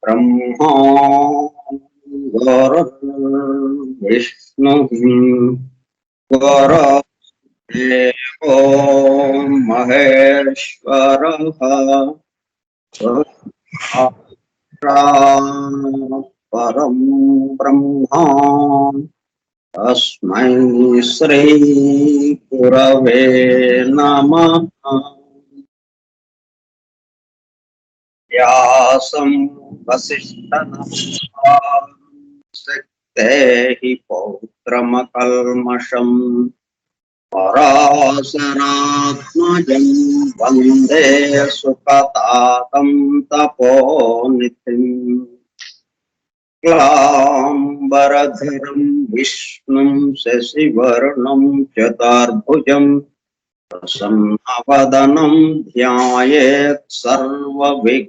ब्रह्मा विष्णु गुरुर्देवो महेश्वरः परं ब्रह्मा तस्मै श्री गुरवे नमः। व्यासं वसिष्ठनमस्ते पौत्रमकल्मषम् पराशरात्मजं वन्दे सुखतातं तपोनिधिम्। क्लाम्बरधरं विष्णुं शशिवर्णं चतुर्भुजं प्रसन्नवदनं ध्यायेत् सर्वविघ्नोपशान्तये।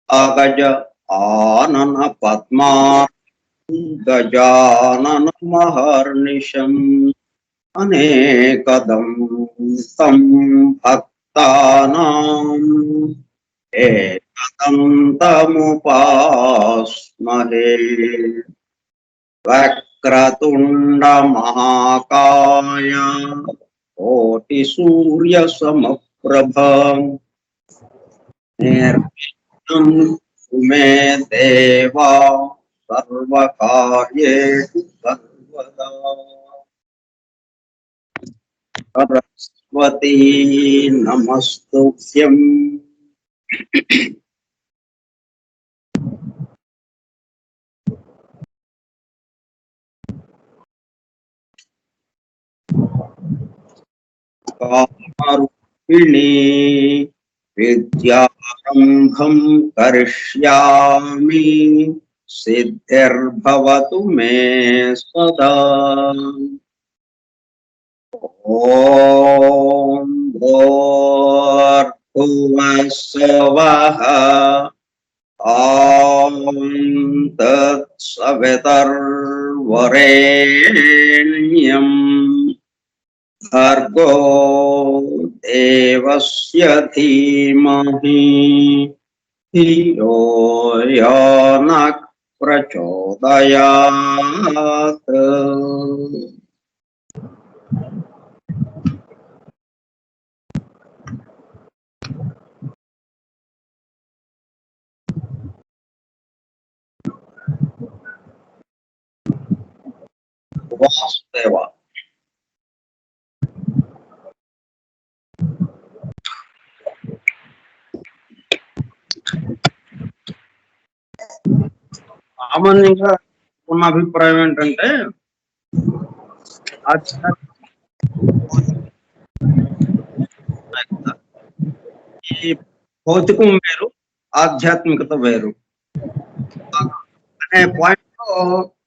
अगज आनन पद्मार्कं गजाननमहर्निशम् अनेकदं तं भक्तानाम् एकदन्तमुपास्महे। वक्रतुण्ड महाकाय कोटिसूर्यसमप्रभ निर्विघ्नं मे देवा सर्वकार्येषु सर्वदा। सरस्वती नमस्तुभ्यम्। कामरूपिणी विद्यारम्भं करिष्यामि सिद्धिर्भवतु मे सदा। ॐ भूर्भुवस्सुवः तत्सवितुर्वरेण्यम् भर्गो देवस्य धीमहि धियो यो नः प्रचोदयात्। वासुदेव సామాన్యంగా ఉన్న అభిప్రాయం ఏంటంటే ఈ భౌతికం వేరు ఆధ్యాత్మికత వేరు అనే పాయింట్ లో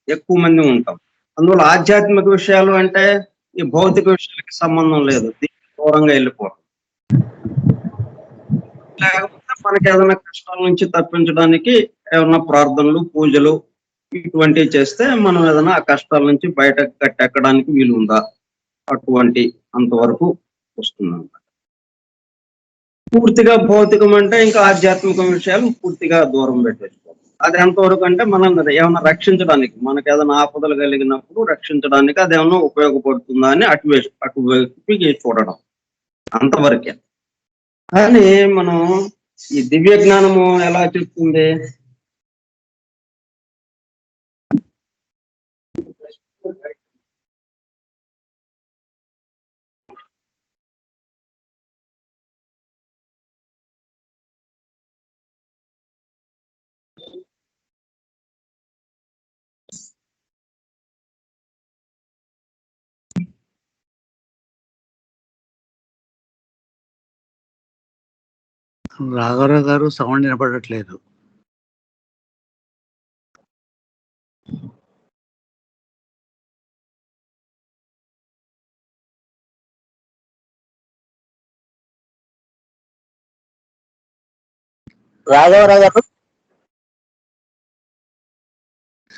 ఎక్కువ మంది ఉంటాం. అందువల్ల ఆధ్యాత్మిక విషయాలు అంటే ఈ భౌతిక విషయాలకి సంబంధం లేదు, దీనికి దూరంగా వెళ్ళిపోవడం. లేకపోతే మనకి ఏదైనా కష్టాల నుంచి తప్పించడానికి ఏమన్నా ప్రార్థనలు, పూజలు ఇటువంటివి చేస్తే మనం ఏదైనా ఆ కష్టాల నుంచి బయట కట్టెక్కడానికి వీలు ఉందా, అటువంటి అంతవరకు వస్తుందన్నమాట. పూర్తిగా భౌతికం అంటే ఇంకా ఆధ్యాత్మిక విషయాలు పూర్తిగా దూరం పెట్టేసుకోవాలి. అది ఎంతవరకు అంటే మనం ఏమైనా రక్షించడానికి, మనకు ఏదైనా ఆపదలు కలిగినప్పుడు రక్షించడానికి అది ఏమన్నా ఉపయోగపడుతుందా అని అటువైపు చూడడం, అంతవరకే. కానీ మనం ఈ దివ్య జ్ఞానము ఎలా చెప్తుంది? రాఘవరావు గారు సౌండ్ వినపడట్లేదు. రాఘవరావు గారు,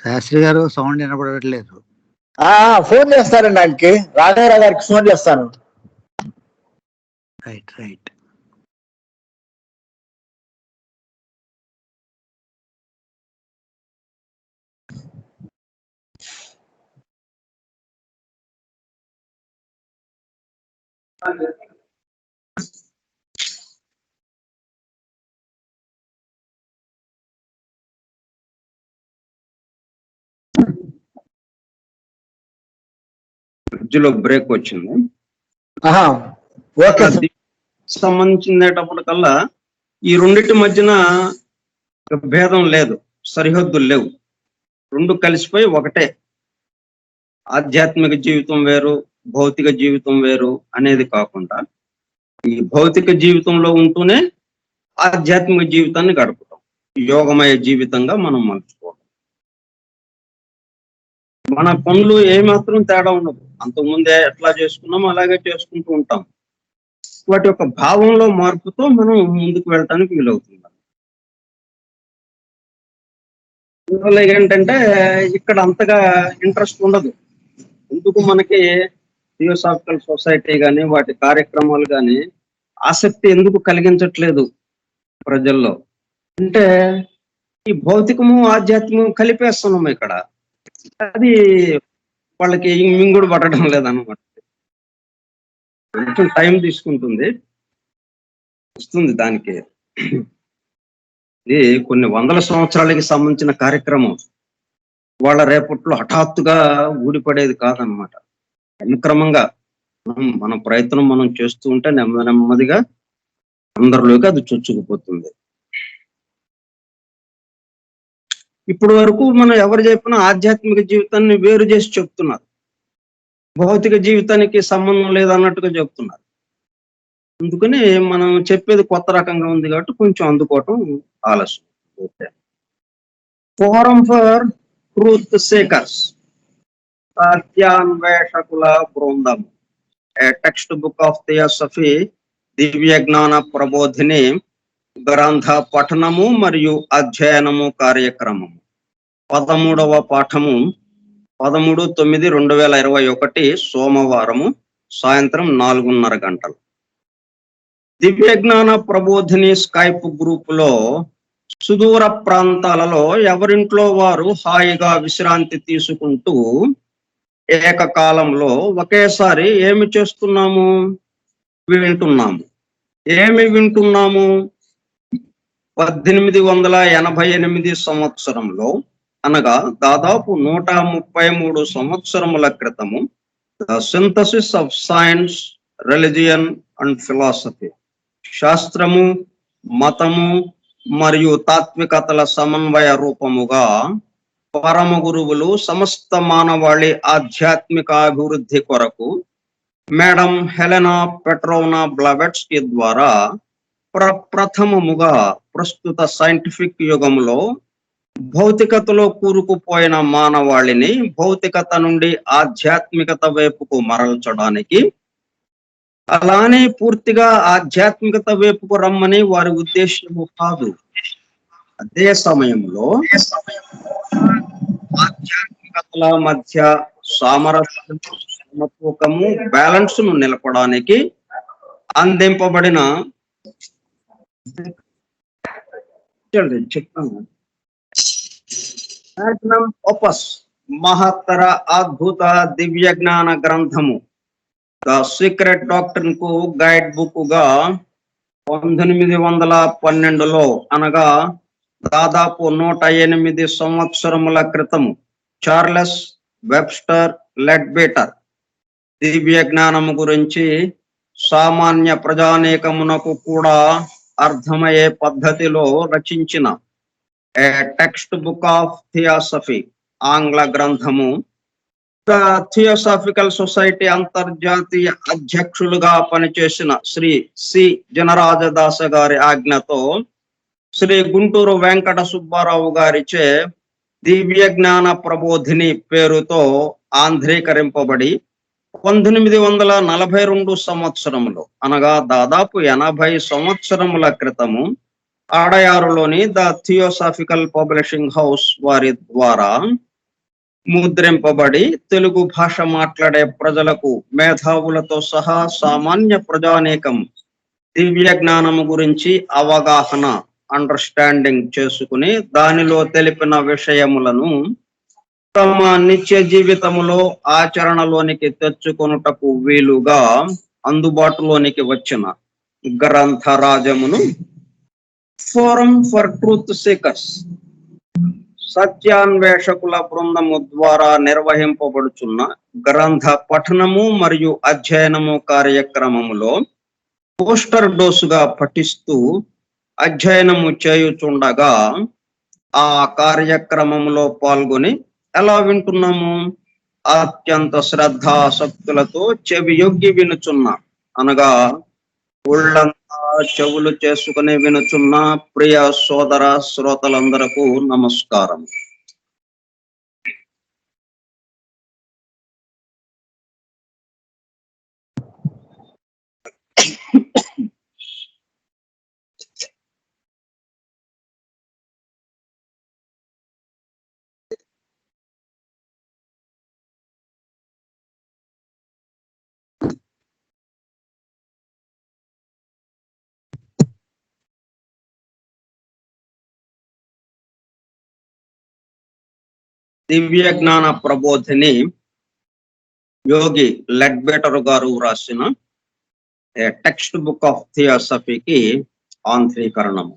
శాస్త్రి గారు సౌండ్ వినపడట్లేదు. ఫోన్ చేస్తారండి ఆయనకి. రాఘవరావు గారికి ఫోన్ చేస్తాను. Right right. మధ్యలో బ్రేక్ వచ్చింది. ఓకే. సంబంధించినప్పటికల్లా ఈ రెండింటి మధ్యన భేదం లేదు, సరిహద్దులు లేవు, రెండు కలిసిపోయి ఒకటే. ఆధ్యాత్మిక జీవితం వేరు, భౌతిక జీవితం వేరు అనేది కాకుండా ఈ భౌతిక జీవితంలో ఉంటూనే ఆధ్యాత్మిక జీవితాన్ని గడుపుతాం, యోగమయ జీవితంగా మనం మలుచుకోవడం. మన పనులు ఏమాత్రం తేడా ఉండదు, అంతకుముందే ఎట్లా చేసుకున్నామో అలాగే చేసుకుంటూ ఉంటాం. వాటి యొక్క భావంలో మార్పుతో మనం ముందుకు వెళ్ళటానికి వీలవుతుంది. ఏంటంటే ఇక్కడ అంతగా ఇంట్రెస్ట్ ఉండదు. ఎందుకు మనకి థియోసాఫికల్ సొసైటీ కానీ వాటి కార్యక్రమాలు కానీ ఆసక్తి ఎందుకు కలిగించట్లేదు ప్రజల్లో అంటే, ఈ భౌతికము ఆధ్యాత్మికము కలిపేస్తున్నాము ఇక్కడ. అది వాళ్ళకి మింగుడు పట్టడం లేదన్నమాట. కొంచెం టైం తీసుకుంటుంది, వస్తుంది దానికి. ఇది కొన్ని వందల సంవత్సరాలకి సంబంధించిన కార్యక్రమం. వాళ్ళ రేపట్లో హఠాత్తుగా ఊడిపడేది కాదనమాట. క్రమంగా మన ప్రయత్నం మనం చేస్తూ ఉంటే నెమ్మదిగా అందరిలోకి అది చొచ్చుకుపోతుంది. ఇప్పటి వరకు మనం ఎవరు చెప్పినా ఆధ్యాత్మిక జీవితాన్ని వేరు చేసి చెప్తున్నారు, భౌతిక జీవితానికి సంబంధం లేదన్నట్టుగా చెప్తున్నారు. అందుకని మనం చెప్పేది కొత్త రకంగా ఉంది కాబట్టి కొంచెం అందుకోవటం ఆలస్యం. ఫోరం ఫర్ ట్రూత్ సేకర్స్, సత్యాన్వేషకుల బృందం, టెక్స్ట్ బుక్ ఆఫ్ థియోసఫీ, దివ్య జ్ఞాన ప్రబోధిని గ్రంథ పఠనము మరియు అధ్యయనము కార్యక్రమము. 13వ పాఠము 13/9/2021 సోమవారము సాయంత్రం 4:30 గంటలు. దివ్య జ్ఞాన ప్రబోధిని స్కైప్ గ్రూప్ లో సుదూర ప్రాంతాలలో ఎవరింట్లో వారు హాయిగా విశ్రాంతి తీసుకుంటూ ఏకకాలంలో ఒకేసారి ఏమి చేస్తున్నాము? వింటున్నాము. ఏమి వింటున్నాము? 1888 సంవత్సరంలో, అనగా దాదాపు 133 సంవత్సరముల క్రితము, the synthesis of science, religion and philosophy, శాస్త్రము, మతము మరియు తాత్వికతల సమన్వయ రూపముగా పరమ గురువులు సమస్త మానవాళి ఆధ్యాత్మిక అభివృద్ధి కొరకు మేడం హెలెనా పెట్రోవ్నా బ్లవెట్స్కీ ద్వారా ప్రప్రథమముగా ప్రస్తుత సైంటిఫిక్ యుగంలో భౌతికతలో కూరుకుపోయిన మానవాళిని భౌతికత నుండి ఆధ్యాత్మికత వైపుకు మరల్చడానికి, అలానే పూర్తిగా ఆధ్యాత్మికత వైపుకు రమ్మని వారి ఉద్దేశము కాదు. అదే సమయంలో ఆధ్యాత్మికతల మధ్య సామరస్యం, సమతూకము, బ్యాలెన్స్ ను నిలపడానికి అందింపబడిన చెప్తాను ఓపస్ మహత్తర అద్భుత దివ్య జ్ఞాన గ్రంథము ద సీక్రెట్ డాక్టర్న్ కు గైడ్ బుక్ గా 1912లో అనగా దాదాపు 108 సంవత్సరముల క్రితము చార్లెస్ వెబ్స్టర్ లెడ్బేటర్ దివ్య జ్ఞానము గురించి సామాన్య ప్రజానీకమునకు కూడా అర్థమయ్యే పద్ధతిలో రచించిన ఏ టెక్స్ట్ బుక్ ఆఫ్ థియాసఫీ ఆంగ్ల గ్రంథము థియోసాఫికల్ సొసైటీ అంతర్జాతీయ అధ్యక్షులుగా పనిచేసిన శ్రీ సి జనరాజదాస గారి ఆజ్ఞతో శ్రీ గుంటూరు వెంకట సుబ్బారావు గారిచే దివ్య జ్ఞాన ప్రబోధిని పేరుతో ఆంధ్రీకరింపబడి 1942 సంవత్సరంలో అనగా దాదాపు 80 సంవత్సరముల క్రితము అడయారులోని ద థియోసాఫికల్ పబ్లిషింగ్ హౌస్ వారి ద్వారా ముద్రింపబడి తెలుగు భాష మాట్లాడే ప్రజలకు మేధావులతో సహా సామాన్య ప్రజానీకం దివ్య జ్ఞానము గురించి అవగాహన అండర్స్టాండింగ్ చేసుకుని దానిలో తెలిపిన విషయములను తమ నిత్య జీవితములో ఆచరణలోనికి తెచ్చుకొనుటకు వీలుగా అందుబాటులోనికి వచ్చిన గ్రంథరాజమును ఫోరం ఫర్ ట్రూత్ సీకర్స్ సత్యాన్వేషకుల బృందము ద్వారా నిర్వహింపబడుచున్న గ్రంథ పఠనము మరియు అధ్యయనము కార్యక్రమములో పోస్టర్ డోసుగా పఠిస్తూ అధ్యయనము చేయుచుండగా ఆ కార్యక్రమంలో పాల్గొని ఎలా వింటున్నాము? అత్యంత శ్రద్ధాసక్తులతో చెవియొగ్గి వినుచున్న అనగా ఒళ్ళంతా చెవులు చేసుకుని వినుచున్న ప్రియ సోదర శ్రోతలందరకు నమస్కారం. దివ్య జ్ఞాన ప్రబోధిని యోగి లెడ్బేటర్ గారు రాసిన టెక్స్ట్ బుక్ ఆఫ్ థియాసఫీకి ఆంధ్రీకరణము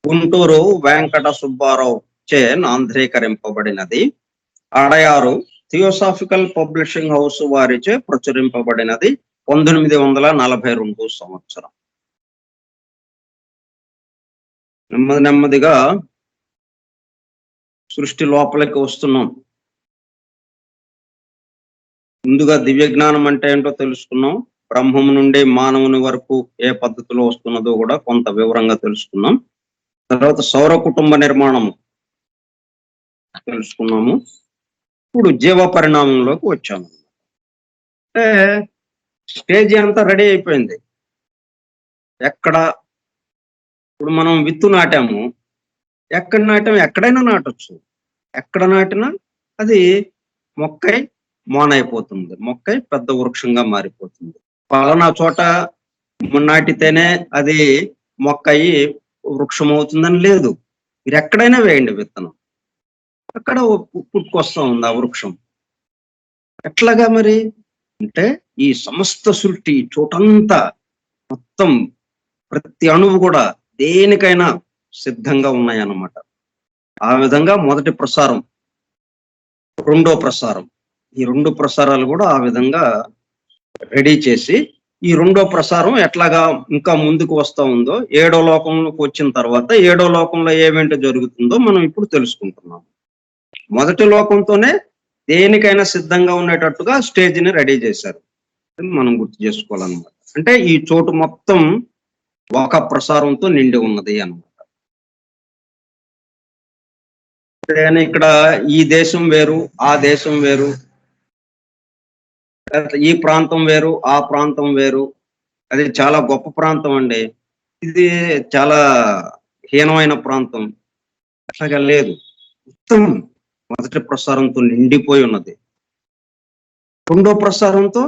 గుంటూరు వెంకట సుబ్బారావు చే ఆంధ్రీకరింపబడినది. అడయారు థియోసాఫికల్ పబ్లిషింగ్ హౌస్ వారిచే ప్రచురింపబడినది 1942 సంవత్సరం. నెమ్మదిగా సృష్టి లోపలికి వస్తున్నాం. ముందుగా దివ్య జ్ఞానం అంటే ఏంటో తెలుసుకున్నాం. బ్రహ్మము నుండి మానవుని వరకు ఏ పద్ధతిలో వస్తున్నదో కూడా కొంత వివరంగా తెలుసుకున్నాం. తర్వాత సౌర కుటుంబ నిర్మాణము తెలుసుకున్నాము. ఇప్పుడు జీవ పరిణామంలోకి వచ్చాము. అంటే స్టేజ్ అంతా రెడీ అయిపోయింది. ఇప్పుడు మనం విత్తు నాటాము. ఎక్కడ నాటాము? ఎక్కడైనా నాటొచ్చు. ఎక్కడ నాటినా అది మొక్కై మోనైపోతుంది, మొక్కై పెద్ద వృక్షంగా మారిపోతుంది. పలానా చోట నాటితేనే అది మొక్కయి వృక్షం అవుతుందని లేదు. మీరు ఎక్కడైనా వేయండి విత్తనం, అక్కడ పుట్టుకొస్తా ఉంది ఆ వృక్షం. ఎట్లాగా మరి అంటే ఈ సమస్త సృష్టి చోటంతా మొత్తం ప్రతి అణువు కూడా దేనికైనా సిద్ధంగా ఉన్నాయన్నమాట. ఆ విధంగా మొదటి ప్రసారం, రెండో ప్రసారం, ఈ రెండు ప్రసారాలు కూడా ఆ విధంగా రెడీ చేసి ఈ రెండో ప్రసారం ఎట్లాగా ఇంకా ముందుకు వస్తా ఉందో, ఏడో లోకంలోకి వచ్చిన తర్వాత ఏడో లోకంలో ఏమేంటి జరుగుతుందో మనం ఇప్పుడు తెలుసుకుంటున్నాం. మొదటి లోకంతోనే దేనికైనా సిద్ధంగా ఉండేటట్టుగా స్టేజ్ని రెడీ చేశారు. మనం గుర్తు చేసుకోవాలన్నమాట. అంటే ఈ చోటు మొత్తం ఒక ప్రసారంతో నిండి ఉన్నది అన్నమాట. ఇక్కడ ఈ దేశం వేరు, ఆ దేశం వేరు, ఈ ప్రాంతం వేరు, ఆ ప్రాంతం వేరు. అది చాలా గొప్ప ప్రాంతం అండి. ఇది చాలా హీనమైన ప్రాంతం. అట్లాగా లేదు. మొత్తం మొదటి ప్రసారంతో నిండిపోయి ఉన్నది. రెండో ప్రసారంతో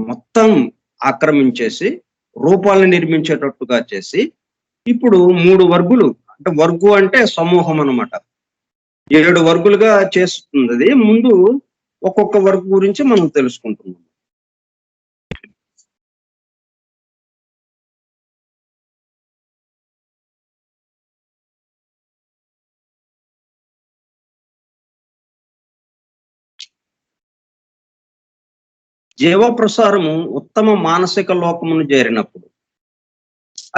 మొత్తం ఆక్రమించేసి రూపాలను నిర్మించేటట్టుగా చేసి ఇప్పుడు 3 వర్గులు, అంటే వర్గు అంటే సమూహం అన్నమాట. 7 వర్గులుగా చేస్తుంది. ముందు ఒక్కొక్క వర్గు గురించి మనం తెలుసుకుంటున్నాం. జీవ ప్రసారము ఉత్తమ మానసిక లోకమును చేరినప్పుడు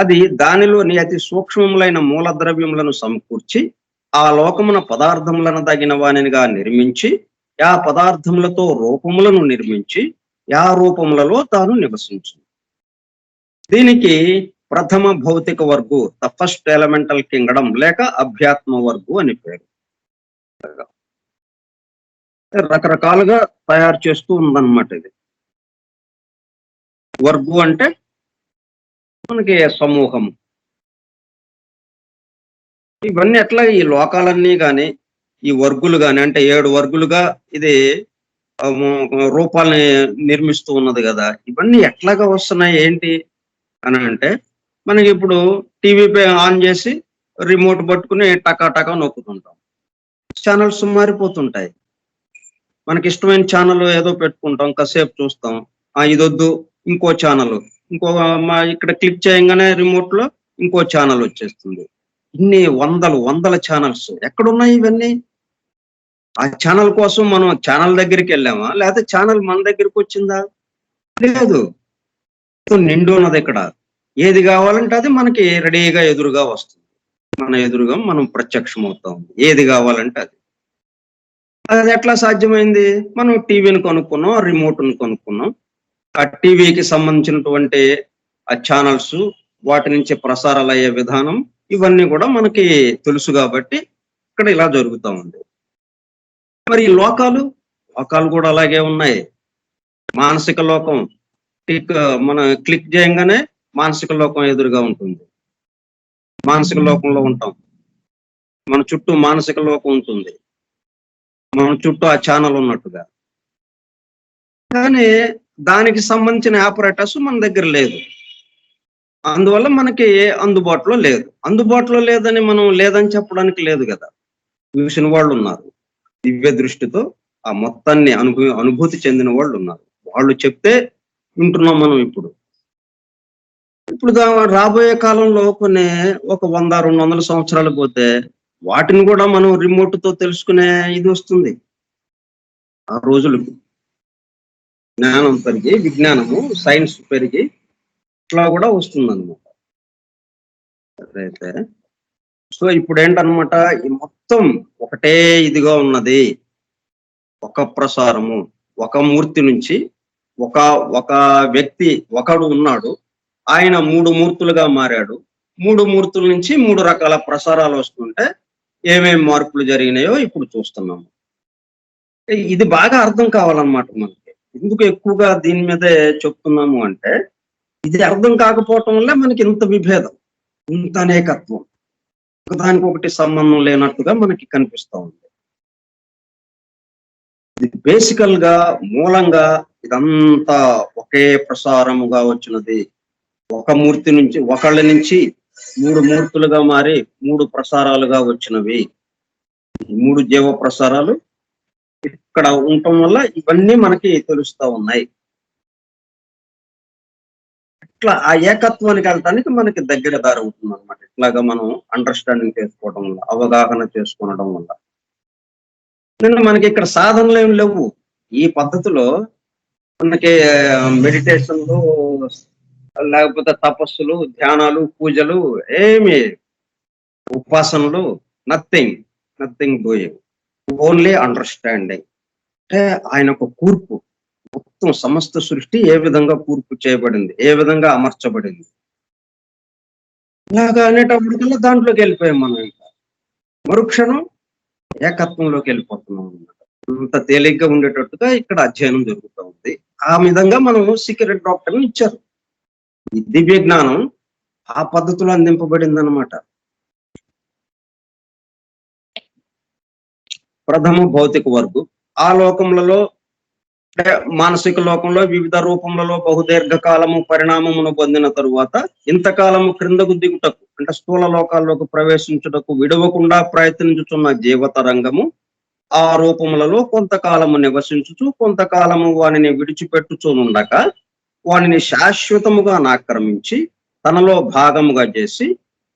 అది దానిలోని అతి సూక్ష్మములైన మూల ద్రవ్యములను సమకూర్చి ఆ లోకమున పదార్థములను తగిన వానిగా నిర్మించి ఆ పదార్థములతో రూపములను నిర్మించి ఆ రూపములలో తాను నివసించు. దీనికి ప్రథమ భౌతిక వర్గు, ద ఫస్ట్ ఎలిమెంటల్ కింగ్డమ్ లేక అభ్యాత్మ వర్గు అని పేరు. రకరకాలుగా తయారు చేస్తూ ఉందన్నమాట. ఇది వర్గు అంటే మనకి సమూహం. ఇవన్నీ ఎట్లా ఈ లోకాలన్నీ కానీ ఈ వర్గులు కానీ, అంటే 7 వర్గులుగా ఇది రూపాలని నిర్మిస్తూ ఉన్నది కదా. ఇవన్నీ ఎట్లాగా వస్తున్నాయి ఏంటి అని అంటే, మనకి ఇప్పుడు టీవీ ఆన్ చేసి రిమోట్ పట్టుకుని టకా టకా నొక్కుతుంటాం. ఛానల్స్ మారిపోతుంటాయి. మనకి ఇష్టమైన ఛానల్ ఏదో పెట్టుకుంటాం, కాసేపు చూస్తాం, ఇదొద్దు ఇంకో ఛానల్, ఇంకో ఇక్కడ క్లిక్ చేయగానే రిమోట్ లో ఇంకో ఛానల్ వచ్చేస్తుంది. ఇన్ని వందల ఛానల్స్ ఎక్కడున్నాయి ఇవన్నీ? ఆ ఛానల్ కోసం మనం ఛానల్ దగ్గరికి వెళ్ళామా, లేకపోతే ఛానల్ మన దగ్గరికి వచ్చిందా? లేదు. నిండు ఉన్నది ఇక్కడ. ఏది కావాలంటే అది మనకి రెడీగా ఎదురుగా వస్తుంది. మన ఎదురుగా మనం ప్రత్యక్షం అవుతాం. ఏది కావాలంటే అది. అది ఎట్లా సాధ్యమైంది? మనం టీవీని కొనుక్కున్నాం, రిమోట్ని కొనుక్కున్నాం. ఆ టీవీకి సంబంధించినటువంటి ఆ ఛానల్స్, వాటి నుంచి ప్రసారాలు అయ్యే విధానం, ఇవన్నీ కూడా మనకి తెలుసు కాబట్టి ఇక్కడ ఇలా జరుగుతూ ఉంది. మరి ఈ లోకాలు కూడా అలాగే ఉన్నాయి. మానసిక లోకం మన క్లిక్ చేయగానే మానసిక లోకం ఎదురుగా ఉంటుంది. మానసిక లోకంలో ఉంటాం. మన చుట్టూ మానసిక లోకం ఉంటుంది. మన చుట్టూ ఆ ఛానల్ ఉన్నట్టుగా. కానీ దానికి సంబంధించిన ఆపరేటర్స్ మన దగ్గర లేదు. అందువల్ల మనకి అందుబాటులో లేదు. అందుబాటులో లేదని మనం లేదని చెప్పడానికి లేదు కదా. చూసిన వాళ్ళు ఉన్నారు. దివ్య దృష్టితో ఆ మొత్తాన్ని అనుభూతి చెందిన వాళ్ళు ఉన్నారు. వాళ్ళు చెప్తే వింటున్నాం మనం ఇప్పుడు. ఇప్పుడు రాబోయే కాలంలో కొన్ని ఒక 100-200 సంవత్సరాలు పోతే వాటిని కూడా మనం రిమోట్ తో తెలుసుకునే ఇది వస్తుంది. ఆ రోజులకు జ్ఞానం పెరిగి, విజ్ఞానము సైన్స్ పెరిగి ఇట్లా కూడా వస్తుంది అనమాట. అయితే సో ఇప్పుడు ఏంటనమాట, ఈ మొత్తం ఒకటే ఇదిగా ఉన్నది. ఒక ప్రసారము, ఒక మూర్తి నుంచి ఒక వ్యక్తి ఒకడు ఉన్నాడు. ఆయన 3 మూర్తులుగా మారాడు. 3 మూర్తుల నుంచి 3 రకాల ప్రసారాలు వస్తుంటే ఏమేమి మార్పులు జరిగినాయో ఇప్పుడు చూస్తున్నాము. ఇది బాగా అర్థం కావాలన్నమాట మనకి. ఎందుకు ఎక్కువగా దీని మీదే చెప్తున్నాము అంటే, ఇది అర్థం కాకపోవటం వల్ల మనకి ఇంత విభేదం, ఇంత అనేకత్వం, ఒకదానికి ఒకటి సంబంధం లేనట్టుగా మనకి కనిపిస్తూ ఉంది. ఇది బేసికల్ గా మూలంగా ఇదంతా ఒకే ప్రసారముగా వచ్చినది. ఒక మూర్తి నుంచి, ఒకళ్ళ నుంచి 3 మూర్తులుగా మారి 3 ప్రసారాలుగా వచ్చినవి. 3 జీవ ప్రసారాలు ఇక్కడ ఉండటం వల్ల ఇవన్నీ మనకి తెలుస్తూ ఉన్నాయి. ఇట్లా ఆ ఏకత్వానికి వెళ్ళటానికి మనకి దగ్గర దారి అవుతుంది అనమాట. ఇట్లాగా మనం అండర్స్టాండింగ్ చేసుకోవడం వల్ల, అవగాహన చేసుకునడం వల్ల. మనకి ఇక్కడ సాధనలు ఏమి లేవు. ఈ పద్ధతిలో మనకి మెడిటేషన్లు, లేకపోతే తపస్సులు, ధ్యానాలు, పూజలు ఏమి, ఉపాసనలు, నథింగ్ డూయింగ్, ఓన్లీ అండర్స్టాండింగ్. అంటే ఆయన ఒక కూర్పు, మొత్తం సమస్త సృష్టి ఏ విధంగా కూర్పు చేయబడింది, ఏ విధంగా అమర్చబడింది, ఇలాగా అనేటప్పటికల్లా దాంట్లోకి వెళ్ళిపోయాం మనం. ఇంకా మరుక్షణం ఏకత్వంలోకి వెళ్ళిపోతున్నాం అన్నమాట. అంత తేలిగ్గా ఉండేటట్టుగా ఇక్కడ అధ్యయనం జరుగుతూ ఉంది. ఆ విధంగా మనం సీక్రెట్ డాక్టర్ని ఇచ్చారు. ఈ దివ్య జ్ఞానం ఆ పద్ధతిలో అందింపబడింది అనమాట. ప్రథమ భౌతిక వర్గు. ఆ లోకములలో అంటే మానసిక లోకంలో వివిధ రూపములలో బహుదీర్ఘకాలము పరిణామమును పొందిన తరువాత ఇంతకాలము క్రిందకు దిగుటకు అంటే స్థూల లోకాల్లోకి ప్రవేశించుటకు విడవకుండా ప్రయత్నించుతున్న జీవతరంగము ఆ రూపములలో కొంతకాలము నివసించుచు కొంతకాలము వానిని విడిచిపెట్టుచునుండక వానిని శాశ్వతముగా ఆక్రమించి తనలో భాగముగా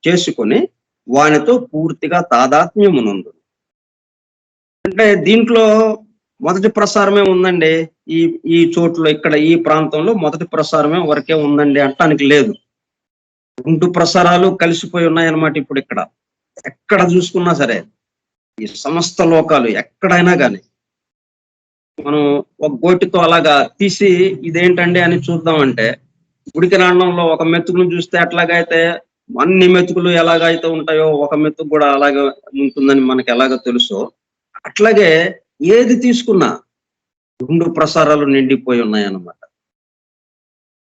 చేసుకొని వానితో పూర్తిగా తాదాత్మ్యమునందు. అంటే దీంట్లో మొదటి ప్రసారమే ఉందండి. ఈ ఈ చోట్ల ఇక్కడ ఈ ప్రాంతంలో మొదటి ప్రసారమే వరకే ఉందండి అంటానికి లేదు. 2 ప్రసారాలు కలిసిపోయి ఉన్నాయన్నమాట. ఇప్పుడు ఇక్కడ ఎక్కడ చూసుకున్నా సరే ఈ సమస్త లోకాలు ఎక్కడైనా కానీ మనం ఒక గోటితో అలాగా తీసి ఇదేంటండి అని చూద్దామంటే ఉడికి రాండంలో ఒక మెతుకును చూస్తే ఎట్లాగైతే అన్ని మెతుకులు ఎలాగైతే ఉంటాయో ఒక మెతుకు కూడా అలాగే ఉంటుందని మనకి ఎలాగో తెలుసో అట్లాగే ఏది తీసుకున్నా 2 ప్రసారాలు నిండిపోయి ఉన్నాయన్నమాట.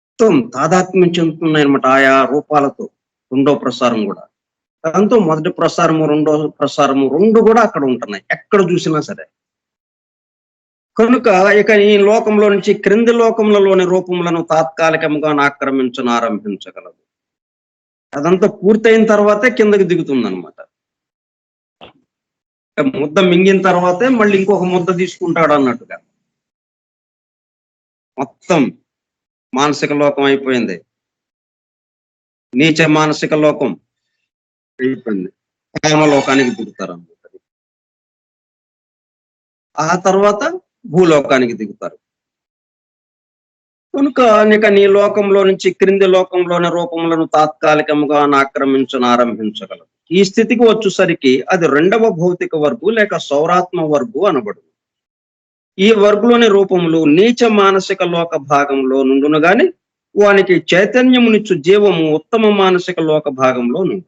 మొత్తం తాదాత్మ్యం చెందుతున్నాయన్నమాట ఆయా రూపాలతో. 2వ ప్రసారం కూడా దాంతో మొదటి ప్రసారము 2వ ప్రసారము 2 కూడా అక్కడ ఉంటున్నాయి ఎక్కడ చూసినా సరే. కనుక ఇక ఈ లోకంలో నుంచి క్రింది లోకములలోని రూపములను తాత్కాలికముగా ఆరంభించగలదు. అదంతా పూర్తయిన తర్వాతే కిందకి దిగుతుందన్నమాట. ముద్ద మింగిన తర్వాతే మళ్ళీ ఇంకొక ముద్ద తీసుకుంటాడు అన్నట్టుగా. మొత్తం మానసిక లోకం అయిపోయింది, నీచ మానసిక లోకం అయిపోయింది, కామలోకానికి దిగుతారు అన్నమాట. ఆ తర్వాత భూలోకానికి దిగుతారు. కనుక నీ లోకంలో నుంచి క్రింది లోకంలోని రూపములను తాత్కాలికముగా ఆరంభించగలదు. ఈ స్థితికి వచ్చేసరికి అది 2వ భౌతిక వర్గు లేక సౌరాత్మ వర్గు అనబడు. ఈ వర్గులోని రూపములు నీచ మానసిక లోక భాగంలో నుండును గాని వానికి చైతన్యమునిచ్చు జీవము ఉత్తమ మానసిక లోక భాగంలో నుండి.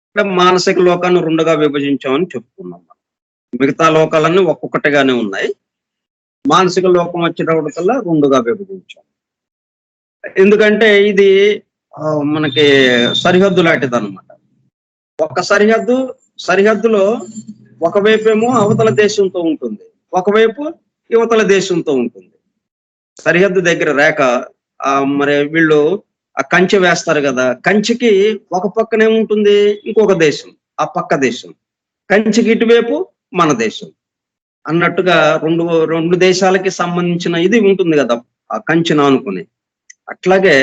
అంటే మానసిక లోకాన్ని 2గా విభజించామని చెప్పుకున్నాం. మిగతా లోకాలన్నీ ఒక్కొక్కటిగానే ఉన్నాయి. మానసిక లోకం వచ్చేటప్పటికల్లా 2గా విభజించాం. ఎందుకంటే ఇది మనకి సరిహద్దు లాంటిది అనమాట. ఒక సరిహద్దులో ఒకవైపేమో అవతల దేశంతో ఉంటుంది, ఒకవైపు యువతల దేశంతో ఉంటుంది. సరిహద్దు దగ్గర రేఖ మరి వీళ్ళు ఆ కంచె వేస్తారు కదా, కంచెకి ఒక పక్కనే ఉంటుంది ఇంకొక దేశం, ఆ పక్క దేశం. కంచెకి ఇటువైపు మన దేశం అన్నట్టుగా రెండు దేశాలకి సంబంధించిన ఇది ఉంటుంది కదా ఆ కంచెను అనుకుని. అట్లాగే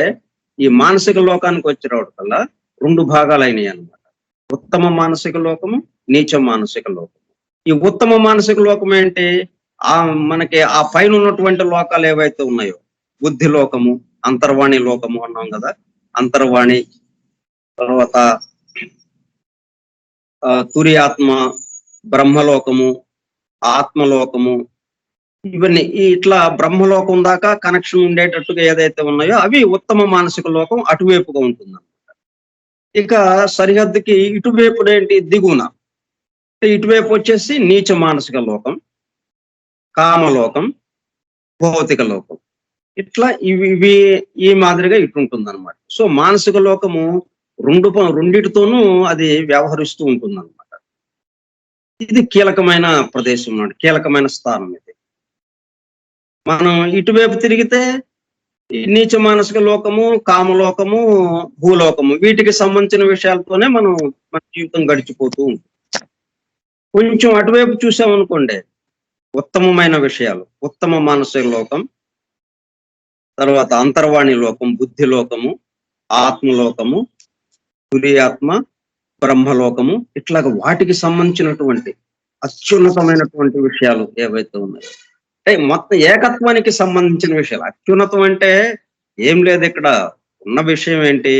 ఈ మానసిక లోకానికి వచ్చేటప్పటికల్లా 2 భాగాలు అయినాయి అన్నమాట. ఉత్తమ మానసిక లోకము, నీచ మానసిక లోకము. ఈ ఉత్తమ మానసిక లోకం ఏంటి? మనకి ఆ పైన ఉన్నటువంటి లోకాలు ఏవైతే ఉన్నాయో, బుద్ధి లోకము, అంతర్వాణి లోకము అన్నాం కదా. అంతర్వాణి, తర్వాత తురియాత్మ, బ్రహ్మలోకము, ఆత్మలోకము, ఇవన్నీ ఇట్లా బ్రహ్మలోకం దాకా కనెక్షన్ ఉండేటట్టుగా ఏదైతే ఉన్నాయో అవి ఉత్తమ మానసిక లోకం అటువైపుగా ఉంటుంది అన్నమాట. ఇక సరిహద్దుకి ఇటువైపు ఏంటి? దిగున ఇటువైపు వచ్చేసి నీచ మానసిక లోకం, కామలోకం, భౌతిక లోకం. ఇట్లా ఇవి ఈ మాదిరిగా ఇటుంటుంది అనమాట. సో మానసిక లోకము రెండిటితోనూ అది వ్యవహరిస్తూ ఉంటుంది అనమాట. ఇది కీలకమైన ప్రదేశం, కీలకమైన స్థానం ఇది. మనం ఇటువైపు తిరిగితే నీచ మానసిక లోకము, కామలోకము, భూలోకము, వీటికి సంబంధించిన విషయాలతోనే మన జీవితం గడిచిపోతూ ఉంటుంది. కొంచెం అటువైపు చూసామనుకోండి, ఉత్తమమైన విషయాలు, ఉత్తమ మానసిక లోకం, తర్వాత అంతర్వాణి లోకం, బుద్ధి లోకము, ఆత్మలోకము, తురియాత్మ, బ్రహ్మలోకము, ఇట్లాగా వాటికి సంబంధించినటువంటి అత్యున్నతమైనటువంటి విషయాలు ఏవైతే ఉన్నాయో, అంటే మొత్తం ఏకత్వానికి సంబంధించిన విషయాలు. అత్యున్నతం అంటే ఏం లేదు, ఇక్కడ ఉన్న విషయం ఏంటి?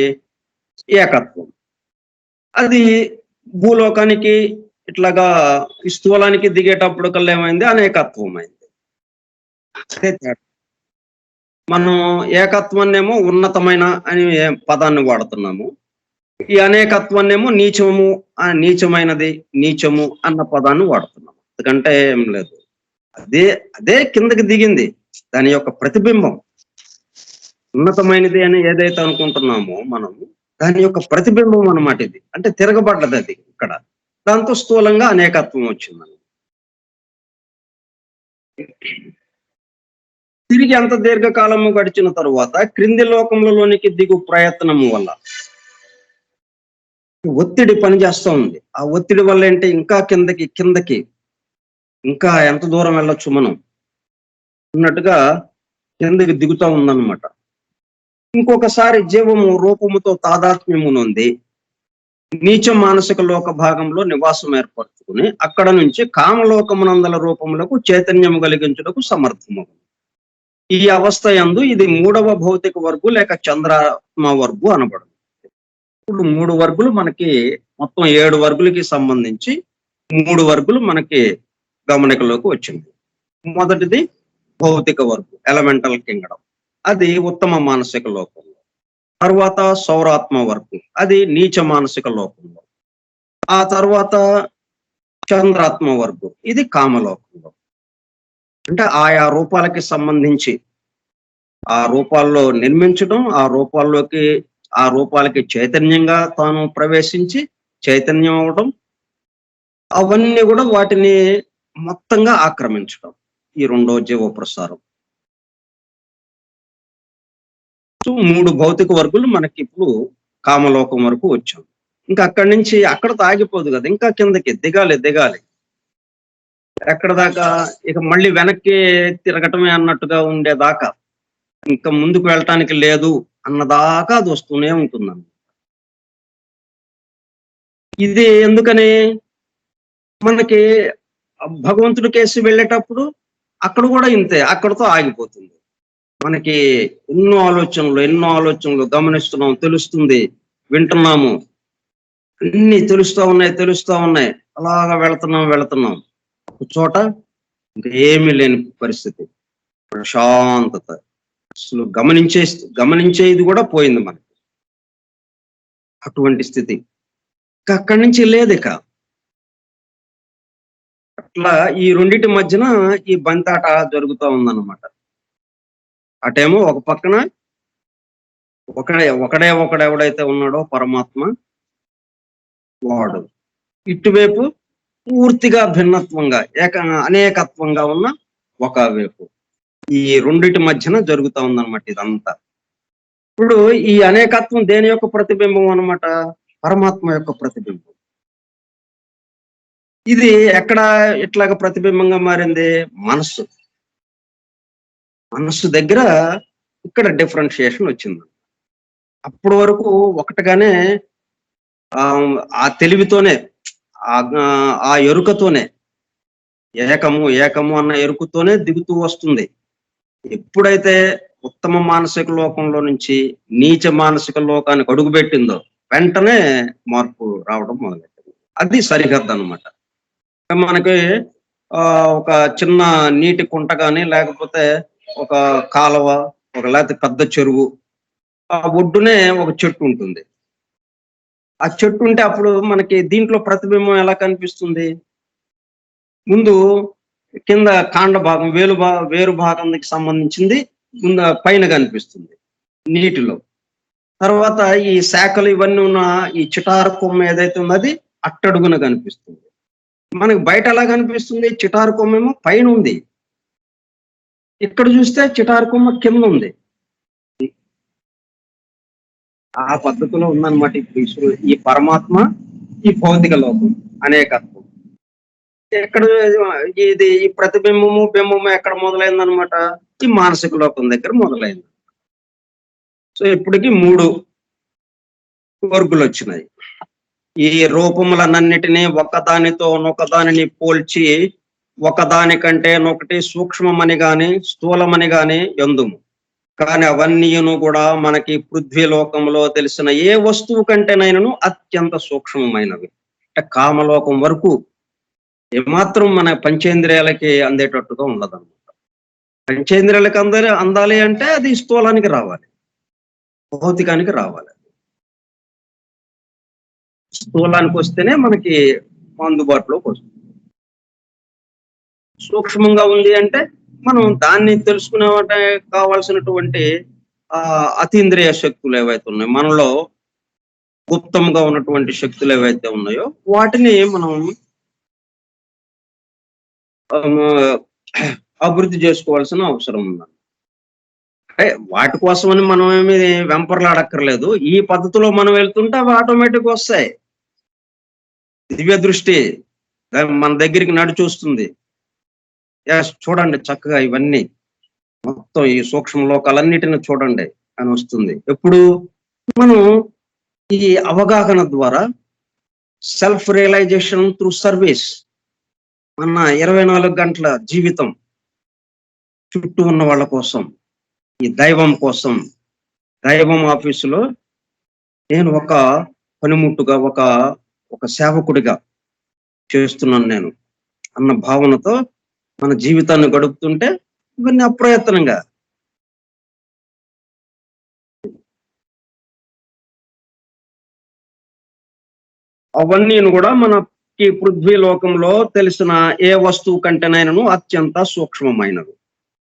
ఏకత్వం. అది భూలోకానికి ఇట్లాగా ఈ స్థూలానికి దిగేటప్పుడు కల్లా ఏమైంది? అనేకత్వం అయింది. మనం ఏకత్వాన్నేమో ఉన్నతమైన అని పదాన్ని వాడుతున్నాము, ఈ అనేకత్వాన్నేమో నీచమైనది, నీచము అన్న పదాన్ని వాడుతున్నాము. ఎందుకంటే ఏం లేదు, అదే కిందకి దిగింది, దాని యొక్క ప్రతిబింబం. ఉన్నతమైనది అని ఏదైతే అనుకుంటున్నామో మనం, దాని యొక్క ప్రతిబింబం అన్నమాట ఇది. అంటే తిరగబడ్డది అది ఇక్కడ. దాంతో స్థూలంగా అనేకత్వం వచ్చింది. తిరిగి అంత దీర్ఘకాలము గడిచిన తరువాత క్రింది లోకములలోనికి దిగు ప్రయత్నము వల్ల ఒత్తిడి పనిచేస్తూ ఉంది. ఆ ఒత్తిడి వల్ల ఏంటి ఇంకా కిందకి ఇంకా ఎంత దూరం వెళ్ళొచ్చు మనం అన్నట్టుగా కిందకి దిగుతూ ఉందన్నమాట. ఇంకొకసారి జీవము రూపముతో తాదాత్మ్యము నొంది నీచ మానసిక లోక భాగంలో నివాసం ఏర్పరచుకుని అక్కడ నుంచి కామలోకమునందల రూపములకు చైతన్యము కలిగించుటకు సమర్థము. ఈ అవస్థ యందు ఇది 3వ భౌతిక వర్గు లేక చంద్రాత్మ వర్గు అనబడుతుంది. ఇప్పుడు 3 వర్గులు మనకి మొత్తం 7 వర్గులకి సంబంధించి 3 వర్గులు మనకి గమనికలోకి వచ్చింది. మొదటిది భౌతిక వర్గు, ఎలమెంటల్ కింగ్డమ్, అది ఉత్తమ మానసిక లోకంలో. తర్వాత సౌరాత్మ వర్గు, అది నీచ మానసిక లోకంలో. ఆ తర్వాత చంద్రాత్మ వర్గు, ఇది కామలోకంలో. అంటే ఆయా రూపాలకి సంబంధించి ఆ రూపాల్లో నిర్మించడం, ఆ రూపాలకి చైతన్యంగా తాను ప్రవేశించి చైతన్యం అవడం, అవన్నీ కూడా వాటిని మొత్తంగా ఆక్రమించడం, ఈ 2వ జీవ ప్రసారం. 3 భౌతిక వర్గులు మనకి ఇప్పుడు కామలోకం వరకు వచ్చాం. ఇంకా అక్కడి నుంచి అక్కడతో ఆగిపోదు కదా, ఇంకా కిందకి దిగాలి. ఎక్కడ దాకా? ఇక మళ్ళీ వెనక్కి తిరగటమే అన్నట్టుగా ఉండేదాకా, ఇంకా ముందుకు వెళ్ళటానికి లేదు అన్నదాకా అది వస్తూనే ఉంటుందండి. ఇది ఎందుకని? మనకి భగవంతుడి కేసు వెళ్ళేటప్పుడు అక్కడ కూడా ఇంతే, అక్కడతో ఆగిపోతుంది. మనకి ఎన్నో ఆలోచనలు గమనిస్తున్నాం, తెలుస్తుంది, వింటున్నాము, అన్ని తెలుస్తూ ఉన్నాయి. అలాగా వెళుతున్నాం. ఒక చోట ఇంకా ఏమీ లేని పరిస్థితి, ప్రశాంతత, అసలు గమనించేది కూడా పోయింది మనకి, అటువంటి స్థితి. అక్కడి నుంచి లేదు ఇక. అట్లా ఈ రెండిటి మధ్యన ఈ బంతాట జరుగుతూ ఉందన్నమాట. అటేమో ఒక పక్కన ఒకడెవడైతే ఉన్నాడో పరమాత్మ వాడు, ఇటువైపు పూర్తిగా భిన్నత్వంగా అనేకత్వంగా ఉన్న ఒక వైపు. ఈ రెండిటి మధ్యన జరుగుతూ ఉందన్నమాట ఇదంతా. ఇప్పుడు ఈ అనేకత్వం దేని యొక్క ప్రతిబింబం అన్నమాట? పరమాత్మ యొక్క ప్రతిబింబం. ఇది ఎక్కడ ఇట్లాగా ప్రతిబింబంగా మారింది? మనస్సు దగ్గర ఇక్కడ డిఫరెన్షియేషన్ వచ్చింది. అప్పటి వరకు ఒకటిగానే ఆ తెలివితోనే, ఆ ఎరుకతోనే, ఏకము అన్న ఎరుకతోనే దిగుతూ వస్తుంది. ఎప్పుడైతే ఉత్తమ మానసిక లోకంలో నుంచి నీచ మానసిక లోకానికి అడుగుపెట్టిందో వెంటనే మార్పు రావడం మొదలెట్టింది. అది సరిహద్దు అన్నమాట. మనకి ఒక చిన్న నీటి కుంట కానీ, లేకపోతే ఒక కాలువ, లేకపోతే పెద్ద చెరువు, ఆ ఒడ్డునే ఒక చెట్టు ఉంటుంది. ఆ చెట్టు ఉంటే అప్పుడు మనకి దీంట్లో ప్రతిబింబం ఎలా కనిపిస్తుంది? ముందు కింద కాండ భాగం, వేరు భాగానికి సంబంధించింది ముందు పైన కనిపిస్తుంది నీటిలో. తర్వాత ఈ శాఖలు ఇవన్నీ ఉన్న ఈ చిటారు కొమ్మ ఏదైతే ఉందో అది అట్టడుగున కనిపిస్తుంది. మనకి బయట ఎలా కనిపిస్తుంది? చిటారు కొమ్మేమో పైన ఉంది, ఇక్కడ చూస్తే చిటారు కొమ్మ కింద ఉంది. ఆ పద్ధతిలో ఉందన్నమాట ఇప్పుడు ఈ పరమాత్మ, ఈ భౌతిక లోకం, అనేకత్వం. ఎక్కడ ఇది ఈ బింబము ఎక్కడ మొదలైందనమాట? ఈ మానసిక లోకం దగ్గర మొదలైంది. సో ఇప్పటికి 3 వర్గులు వచ్చినాయి. ఈ రూపములన్నిటినీ ఒకదానితో నొకదానిని పోల్చి ఒకదానికంటే నొకటి సూక్ష్మమని గాని స్థూలమని గాని ఎందుము. కానీ అవన్నీను కూడా మనకి పృథ్వీ లోకంలో తెలిసిన ఏ వస్తువు కంటేనైనను అత్యంత సూక్ష్మమైనవి. అంటే కామలోకం వరకు ఏమాత్రం మన పంచేంద్రియాలకి అందేటట్టుగా ఉండదన్నమాట. పంచేంద్రియాలకి అందాలి అంటే అది స్థూలానికి రావాలి, భౌతికానికి రావాలి. స్థూలానికి వస్తేనే మనకి అందుబాటులోకి వస్తుంది. సూక్ష్మంగా ఉంది అంటే మనం దాన్ని తెలుసుకునే కావాల్సినటువంటి అతీంద్రియ శక్తులు ఏవైతే ఉన్నాయో, మనలో గుప్తంగా ఉన్నటువంటి శక్తులు ఏవైతే ఉన్నాయో వాటిని మనం అభివృద్ధి చేసుకోవాల్సిన అవసరం ఉందండి. అంటే వాటి కోసమని మనం ఏమి వెంపర్లాడక్కర్లేదు. ఈ పద్ధతిలో మనం వెళ్తుంటే అవి ఆటోమేటిక్ వస్తాయి. దివ్య దృష్టి మన దగ్గరికి నడిచొస్తుంది. చూడండి చక్కగా ఇవన్నీ మొత్తం ఈ సూక్ష్మ లోకాలన్నిటిని చూడండి అని వస్తుంది. ఎప్పుడు మనం ఈ అవగాహన ద్వారా సెల్ఫ్ రియలైజేషన్ త్రూ సర్వీస్, మన 24 గంటల జీవితం చుట్టూ ఉన్న వాళ్ళ కోసం, ఈ దైవం కోసం, దైవం ఆఫీసులో నేను ఒక పనిముట్టుగా ఒక సేవకుడిగా చేస్తున్నాను నేను అన్న భావనతో మన జీవితాన్ని గడుపుతుంటే ఇవన్నీ అప్రయత్నంగా అవన్నీ కూడా మనకి పృథ్వీ లోకంలో తెలిసిన ఏ వస్తువు కంటేనైనను అత్యంత సూక్ష్మమైనవి.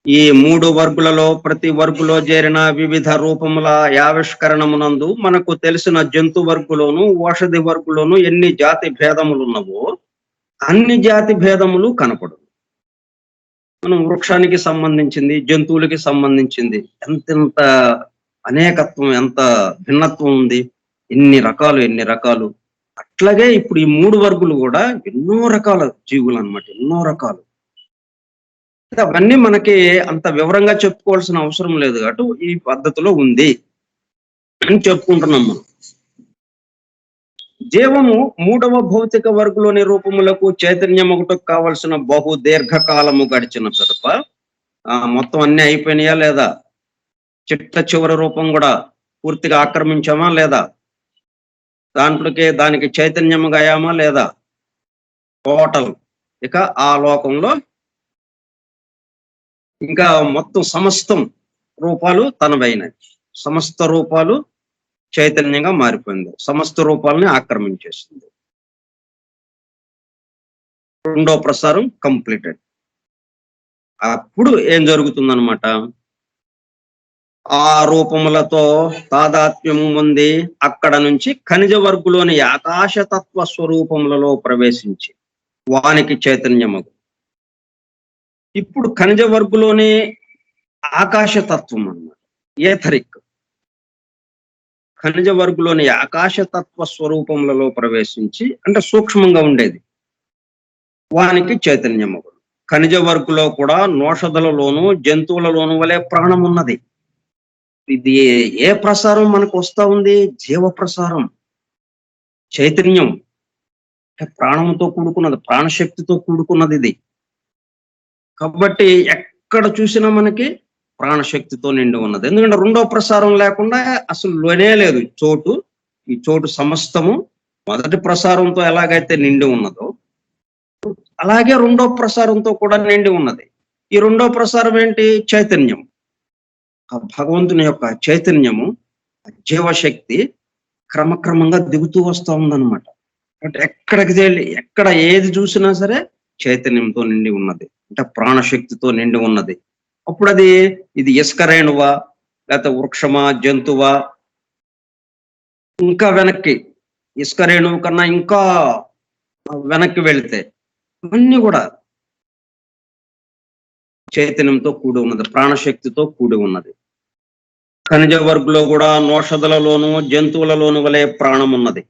ఈ 3 వర్గులలో ప్రతి వర్గులో చేరిన వివిధ రూపముల ఆవిష్కరణమునందు మనకు తెలిసిన జంతు వర్గులోను ఔషధి వర్గులోను ఎన్ని జాతి భేదములు ఉన్నవో అన్ని జాతి భేదములు కనపడు. మనం వృక్షానికి సంబంధించింది, జంతువులకి సంబంధించింది ఎంతెంత అనేకత్వం, ఎంత భిన్నత్వం ఉంది, ఎన్ని రకాలు. అట్లాగే ఇప్పుడు ఈ 3 వర్గులు కూడా ఎన్నో రకాల జీవులు అన్నమాట, ఎన్నో రకాలు. అవన్నీ మనకి అంత వివరంగా చెప్పుకోవాల్సిన అవసరం లేదు కాబట్టి ఈ పద్ధతిలో ఉంది అని చెప్పుకుంటున్నాం మనం. జీవము 3వ భౌతిక వర్గులోని రూపములకు చైతన్యముకు కావలసిన బహు దీర్ఘకాలము గడిచిన పిదప మొత్తం అన్ని అయిపోయినాయా లేదా? చిట్ట చివరి రూపం కూడా పూర్తిగా ఆక్రమించామా లేదా? దానికి చైతన్యముగా అయ్యామా లేదా? టోటల్. ఇక ఆ లోకంలో ఇంకా మొత్తం సమస్తం రూపాలు తనవైనవి, సమస్త రూపాలు చైతన్యంగా మారిపోయింది, సమస్త రూపాలని ఆక్రమించేసింది. 2వ ప్రసారం కంప్లీటెడ్. అప్పుడు ఏం జరుగుతుందన్నమాట? ఆ రూపములతో తాదాత్మ్యము పొంది అక్కడ నుంచి ఖనిజ వర్గులోని ఆకాశతత్వ స్వరూపములలో ప్రవేశించి వానికి చైతన్యము. ఇప్పుడు ఖనిజ వర్గులోని ఆకాశతత్వం అన్నమాట, ఏథరిక్. ఖనిజ వర్గులోని ఆకాశతత్వ స్వరూపములలో ప్రవేశించి అంటే సూక్ష్మంగా ఉండేది వానికి చైతన్యము. ఖనిజ వర్గులో కూడా నోషధలలోను జంతువులలోను వలె ప్రాణం ఉన్నది. ఇది ఏ ప్రసారం మనకు వస్తా ఉంది? జీవ ప్రసారం, చైతన్యం, ప్రాణంతో కూడుకున్నది, ప్రాణశక్తితో కూడుకున్నది ఇది. కాబట్టి ఎక్కడ చూసినా మనకి ప్రాణశక్తితో నిండి ఉన్నది. ఎందుకంటే 2వ ప్రసారం లేకుండా అసలు లోనే లేదు చోటు. ఈ చోటు సమస్తము మొదటి ప్రసారంతో ఎలాగైతే నిండి ఉన్నదో అలాగే 2వ ప్రసారంతో కూడా నిండి ఉన్నది. ఈ 2వ ప్రసారం ఏంటి? చైతన్యం. ఆ భగవంతుని యొక్క చైతన్యము, జీవశక్తి క్రమక్రమంగా దిగుతూ వస్తూ ఉందన్నమాట. అంటే ఎక్కడ ఏది చూసినా సరే చైతన్యంతో నిండి ఉన్నది, అంటే ప్రాణశక్తితో నిండి ఉన్నది. అప్పుడు ఇది ఇసుక రేణువా లేకపోతే వృక్షమా జంతువా? ఇంకా వెనక్కి ఇసుక రేణువు కన్నా ఇంకా వెనక్కి వెళితే అన్ని కూడా చైతన్యంతో కూడి ఉన్నది, ప్రాణశక్తితో కూడి ఉన్నది. ఖనిజ వర్గులో కూడా నోషధలలోను జంతువులలోను వలె ప్రాణం ఉన్నది.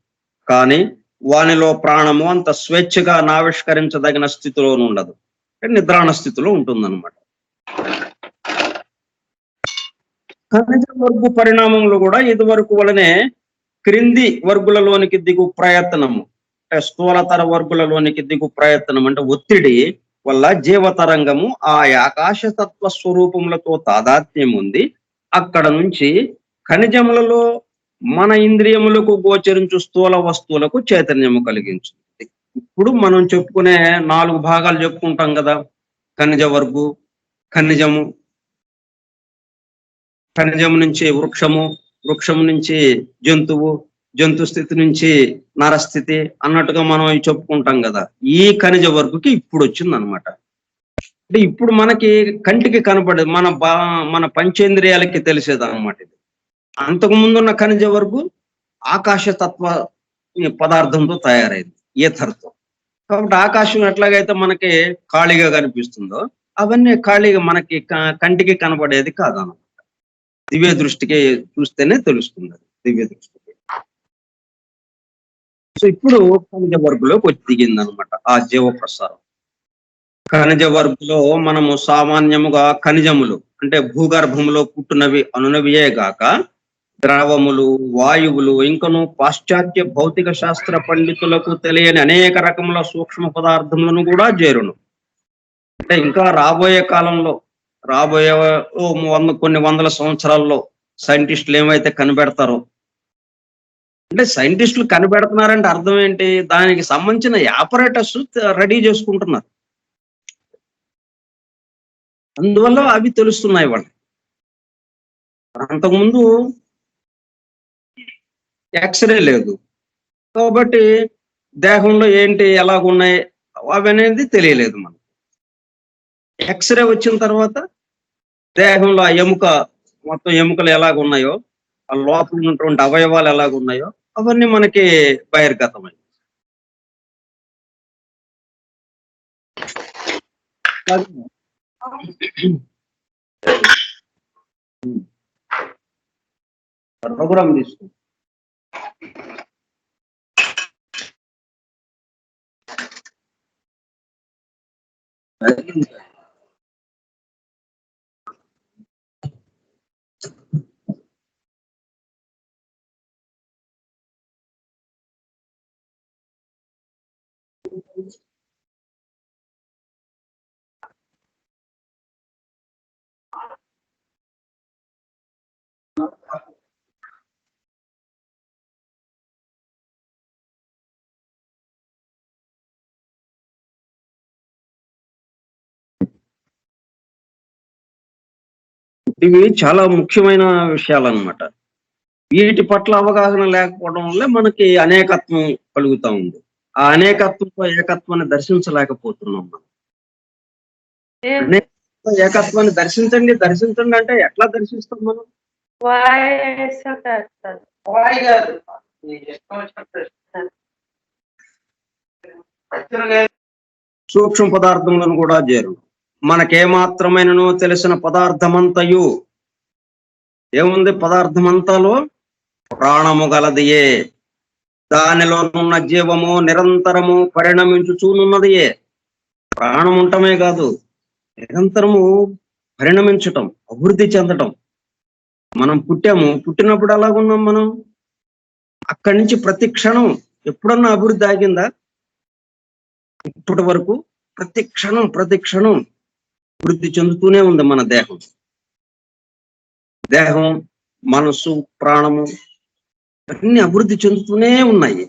కానీ వానిలో ప్రాణము అంత స్వేచ్ఛగా నావిష్కరించదగిన స్థితిలోనూ ఉండదు, నిద్రాణ స్థితిలో ఉంటుందన్నమాట. ఖనిజ వర్గు పరిణామంలో కూడా ఇది వరకు వలనే క్రింది వర్గులలోనికి దిగు ప్రయత్నము, స్థూలతర వర్గులలోనికి దిగు ప్రయత్నం అంటే ఒత్తిడి వల్ల జీవతరంగము ఆ ఆకాశతత్వ స్వరూపములతో తాదాత్మ్యం ఉంది. అక్కడ నుంచి ఖనిజములలో మన ఇంద్రియములకు గోచరించు స్థూల వస్తువులకు చైతన్యము కలిగించుతుంది. ఇప్పుడు మనం చెప్పుకునే 4 భాగాలు చెప్పుకుంటాం కదా: ఖనిజ వర్గు, ఖనిజము, ఖనిజము నుంచి వృక్షము, వృక్షము నుంచి జంతువు, జంతు స్థితి నుంచి నరస్థితి అన్నట్టుగా మనం చెప్పుకుంటాం కదా. ఈ ఖనిజ వర్గుకి ఇప్పుడు వచ్చింది అనమాట. అంటే ఇప్పుడు మనకి కంటికి కనపడేది, మన పంచేంద్రియాలకి తెలిసేది అనమాట ఇది. అంతకు ముందున్న ఖనిజ వర్గు ఆకాశతత్వ పదార్థంతో తయారైంది, ఈథర్తో. కాబట్టి ఆకాశం ఎట్లాగైతే మనకి ఖాళీగా కనిపిస్తుందో అవన్నీ ఖాళీగా మనకి కంటికి కనబడేది కాదన్నమాట. దివ్య దృష్టికి చూస్తేనే తెలుస్తుంది అది, దివ్య దృష్టికి. సో ఇప్పుడు ఖనిజ వర్గులోకి వచ్చి దిగిందనమాట ఆ జీవ ప్రసారం. ఖనిజ వర్గులో మనము సామాన్యముగా ఖనిజములు అంటే భూగర్భంలో పుట్టినవి అనునవియే గాక ద్రవములు, వాయువులు, ఇంకను పాశ్చాత్య భౌతిక శాస్త్ర పండితులకు తెలియని అనేక రకముల సూక్ష్మ పదార్థములను కూడా చేరును. అంటే ఇంకా రాబోయే కాలంలో, రాబోయే కొన్ని వందల సంవత్సరాల్లో సైంటిస్టులు ఏమైతే కనిపెడతారో, అంటే సైంటిస్టులు కనిపెడుతున్నారంటే అర్థం ఏంటి, దానికి సంబంధించిన యాపరేటస్ రెడీ చేసుకుంటున్నారు. అందువల్ల అవి తెలుస్తున్నాయి వాళ్ళకి. అంతకుముందు ఎక్స్రే లేదు కాబట్టి దేహంలో ఏంటి ఎలాగున్నాయి అవి అనేది తెలియలేదు మనకు. ఎక్స్రే వచ్చిన తర్వాత దేహంలో ఆ ఎముక మొత్తం ఎముకలు ఎలాగున్నాయో, ఆ లోపల ఉన్నటువంటి అవయవాలు ఎలాగున్నాయో అవన్నీ మనకి బహిర్గతమై. ప్రోగ్రామ్ తీసుకో. ఇవి చాలా ముఖ్యమైన విషయాలు అన్నమాట. వీటి పట్ల అవగాహన లేకపోవడం వల్ల మనకి అనేకత్వం కలుగుతా ఉంది. ఆ అనేకత్వంతో ఏకత్వాన్ని దర్శించలేకపోతున్నాం మనం. ఏకత్వాన్ని దర్శించండి దర్శించండి అంటే ఎట్లా దర్శిస్తాం మనం? సూక్ష్మ పదార్థములను కూడా చేరు. మనకేమాత్రమైనను తెలిసిన పదార్థమంతయు ఏముంది? పదార్థమంతలో ప్రాణము గలదియే, దానిలోనున్న జీవము నిరంతరము పరిణమించుచునున్నదియే. ప్రాణం ఉండటమే కాదు, నిరంతరము పరిణమించటం, అభివృద్ధి చెందటం. మనం పుట్టాము, పుట్టినప్పుడు ఎలాగున్నాం మనం? అక్కడి నుంచి ప్రతి క్షణం ఎప్పుడన్నా అభివృద్ధి ఆగిందా? ఇప్పటి వరకు ప్రతి క్షణం వృద్ధి చెందుతూనే ఉంది మన దేహం. దేహం, మనస్సు, ప్రాణము అన్ని అభివృద్ధి చెందుతూనే ఉన్నాయి.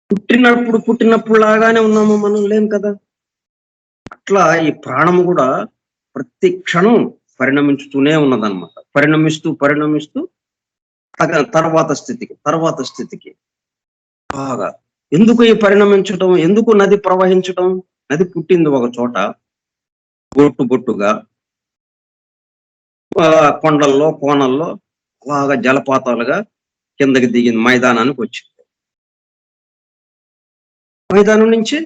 పుట్టినప్పుడు లాగానే ఉన్నాము మనం, లేం కదా. అట్లా ఈ ప్రాణము కూడా ప్రతి క్షణం పరిణమించుతూనే ఉన్నదన్నమాట. పరిణమిస్తూ తర్వాత స్థితికి బాగా. ఎందుకు ఈ పరిణమించటం? ఎందుకు నది ప్రవహించటం? నది పుట్టింది ఒక చోట బొట్టుగా, కొండల్లో కోణల్లో బాగా జలపాతాలుగా కిందకి దిగింది, మైదానానికి వచ్చింది. మైదానం నుంచి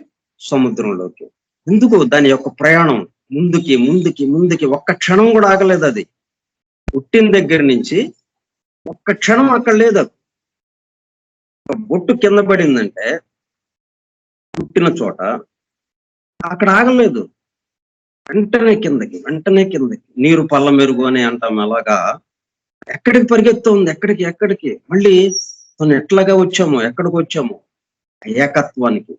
సముద్రంలోకి. ఎందుకు? దాని యొక్క ప్రయాణం ముందుకి ఒక్క క్షణం కూడా ఆగలేదు. అది పుట్టిన దగ్గర నుంచి ఒక్క క్షణం అక్కడ లేదు. బొట్టు కింద పడిందంటే పుట్టిన చోట అక్కడ ఆగలేదు, వెంటనే కిందకి. నీరు పల్ల మెరుగు అని అంటాం. అలాగా ఎక్కడికి పరిగెత్తుంది, ఎక్కడికి మళ్ళీ మనం ఎట్లాగా వచ్చాము, ఎక్కడికి వచ్చాము? ఏకత్వానికి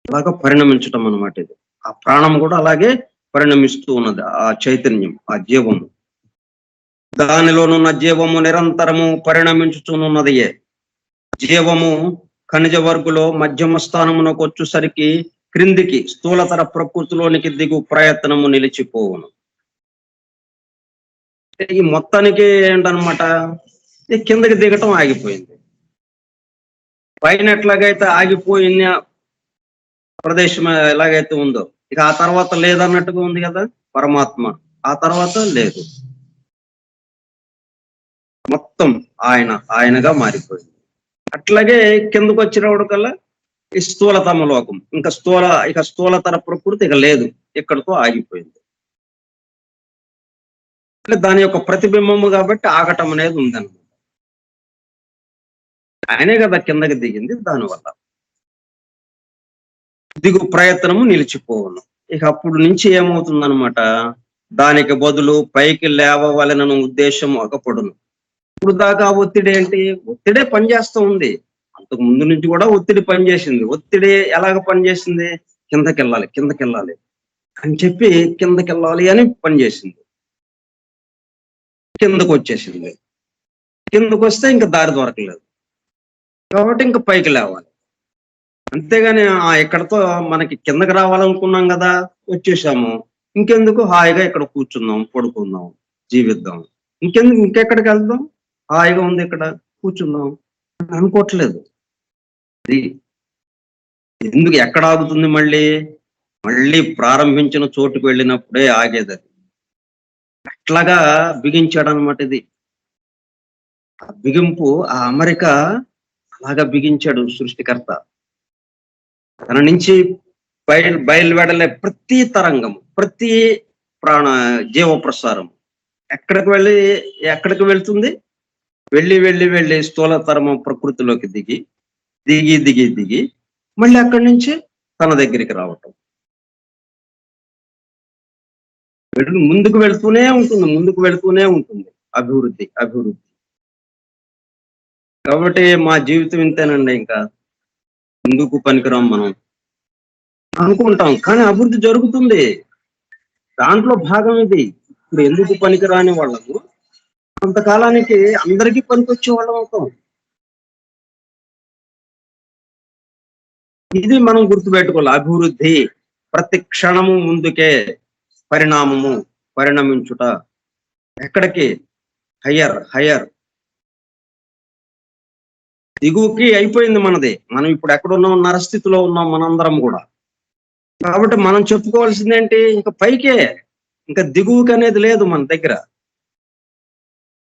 అలాగా పరిణమించటం అన్నమాట. ఇది ఆ ప్రాణం కూడా అలాగే పరిణమిస్తూ ఉన్నది. ఆ చైతన్యం, ఆ జీవము, దానిలోనున్న జీవము నిరంతరము పరిణమించుచున్నదియే. జీవము ఖనిజ వర్గులో మధ్యమ స్థానమునకు వచ్చేసరికి క్రిందికి స్థూలతర ప్రకృతిలోనికి దిగు ప్రయత్నము నిలిచిపోవును. ఈ మొత్తానికి ఏంటనమాట, ఈ కిందకి దిగటం ఆగిపోయింది. పైన ఎట్లాగైతే ఆగిపోయిన ప్రదేశం ఎలాగైతే ఉందో, ఇక ఆ తర్వాత లేదన్నట్టుగా ఉంది కదా పరమాత్మ. ఆ తర్వాత లేదు, మొత్తం ఆయనగా మారిపోయింది. అట్లాగే కిందకు వచ్చినప్పుడు కల్లా ఈ స్థూలతమ లోకం, ఇక స్థూలతర ప్రకృతి ఇక లేదు, ఇక్కడతో ఆగిపోయింది. అంటే దాని యొక్క ప్రతిబింబము కాబట్టి ఆగటం అనేది ఉందన్నమాట. ఆయనే కదా కిందకి దిగింది, దానివల్ల దిగు ప్రయత్నము నిలిచిపోవును. ఇక అప్పుడు నుంచి ఏమవుతుందన్నమాట, దానికి బదులు పైకి లేవవలెనను ఉద్దేశం అగపడును. ఇప్పుడు దాకా ఒత్తిడి ఏంటి? ఒత్తిడే పనిచేస్తూ ఉంది. అంతకు ముందు నుంచి కూడా ఒత్తిడి పనిచేసింది. ఒత్తిడి ఎలాగ పనిచేసింది? కిందకెళ్ళాలి కిందకెళ్ళాలి అని చెప్పి కిందకెళ్ళాలి అని పనిచేసింది. కిందకు వచ్చేసింది. కిందకు వస్తే ఇంకా దారి దొరకలేదు కాబట్టి ఇంకా పైకి లేవాలి. అంతేగాని ఇక్కడతో మనకి కిందకి రావాలనుకున్నాం కదా, వచ్చేసాము, ఇంకెందుకు హాయిగా ఇక్కడ కూర్చుందాం, పడుకుందాం, జీవిద్దాం, ఇంకెక్కడికి వెళ్దాం, హాయిగా ఉంది ఇక్కడ కూర్చుందాం అని అనుకోవట్లేదు. అది ఎందుకు ఎక్కడ ఆగుతుంది? మళ్ళీ ప్రారంభించిన చోటుకు వెళ్ళినప్పుడే ఆగేది. అది అట్లాగా బిగించాడు అనమాట. ఇది ఆ బిగింపు, ఆ అమరిక అలాగా బిగించాడు సృష్టికర్త. తన నుంచి బయలువెడలే ప్రతి తరంగము, ప్రతి జీవ ప్రసారం ఎక్కడికి వెళ్తుంది? వెళ్ళి స్థూలతరమ ప్రకృతిలోకి దిగి మళ్ళీ అక్కడి నుంచి తన దగ్గరికి రావటం. ముందుకు వెళ్తూనే ఉంటుంది అభివృద్ధి. కాబట్టి మా జీవితం ఇంతేనండి, ఇంకా ముందుకు పనికిరాం మనం అనుకుంటాం, కానీ అభివృద్ధి జరుగుతుంది. దాంట్లో భాగం ఇది. ఇప్పుడు ఎందుకు పనికిరాని వాళ్ళము కొంతకాలానికి అందరికీ పనికొచ్చే వాళ్ళం అవుతాం. ఇది మనం గుర్తుపెట్టుకోవాలి. అభివృద్ధి ప్రతి క్షణము ముందుకే, పరిణమించుట. ఎక్కడికి? హయ్యర్. దిగువకి అయిపోయింది మనది. మనం ఇప్పుడు ఎక్కడున్నాం? నరస్థితిలో ఉన్నాం మనందరం కూడా. కాబట్టి మనం చెప్పుకోవాల్సింది ఏంటి? ఇంకా పైకే, ఇంకా దిగువకి అనేది లేదు మన దగ్గర.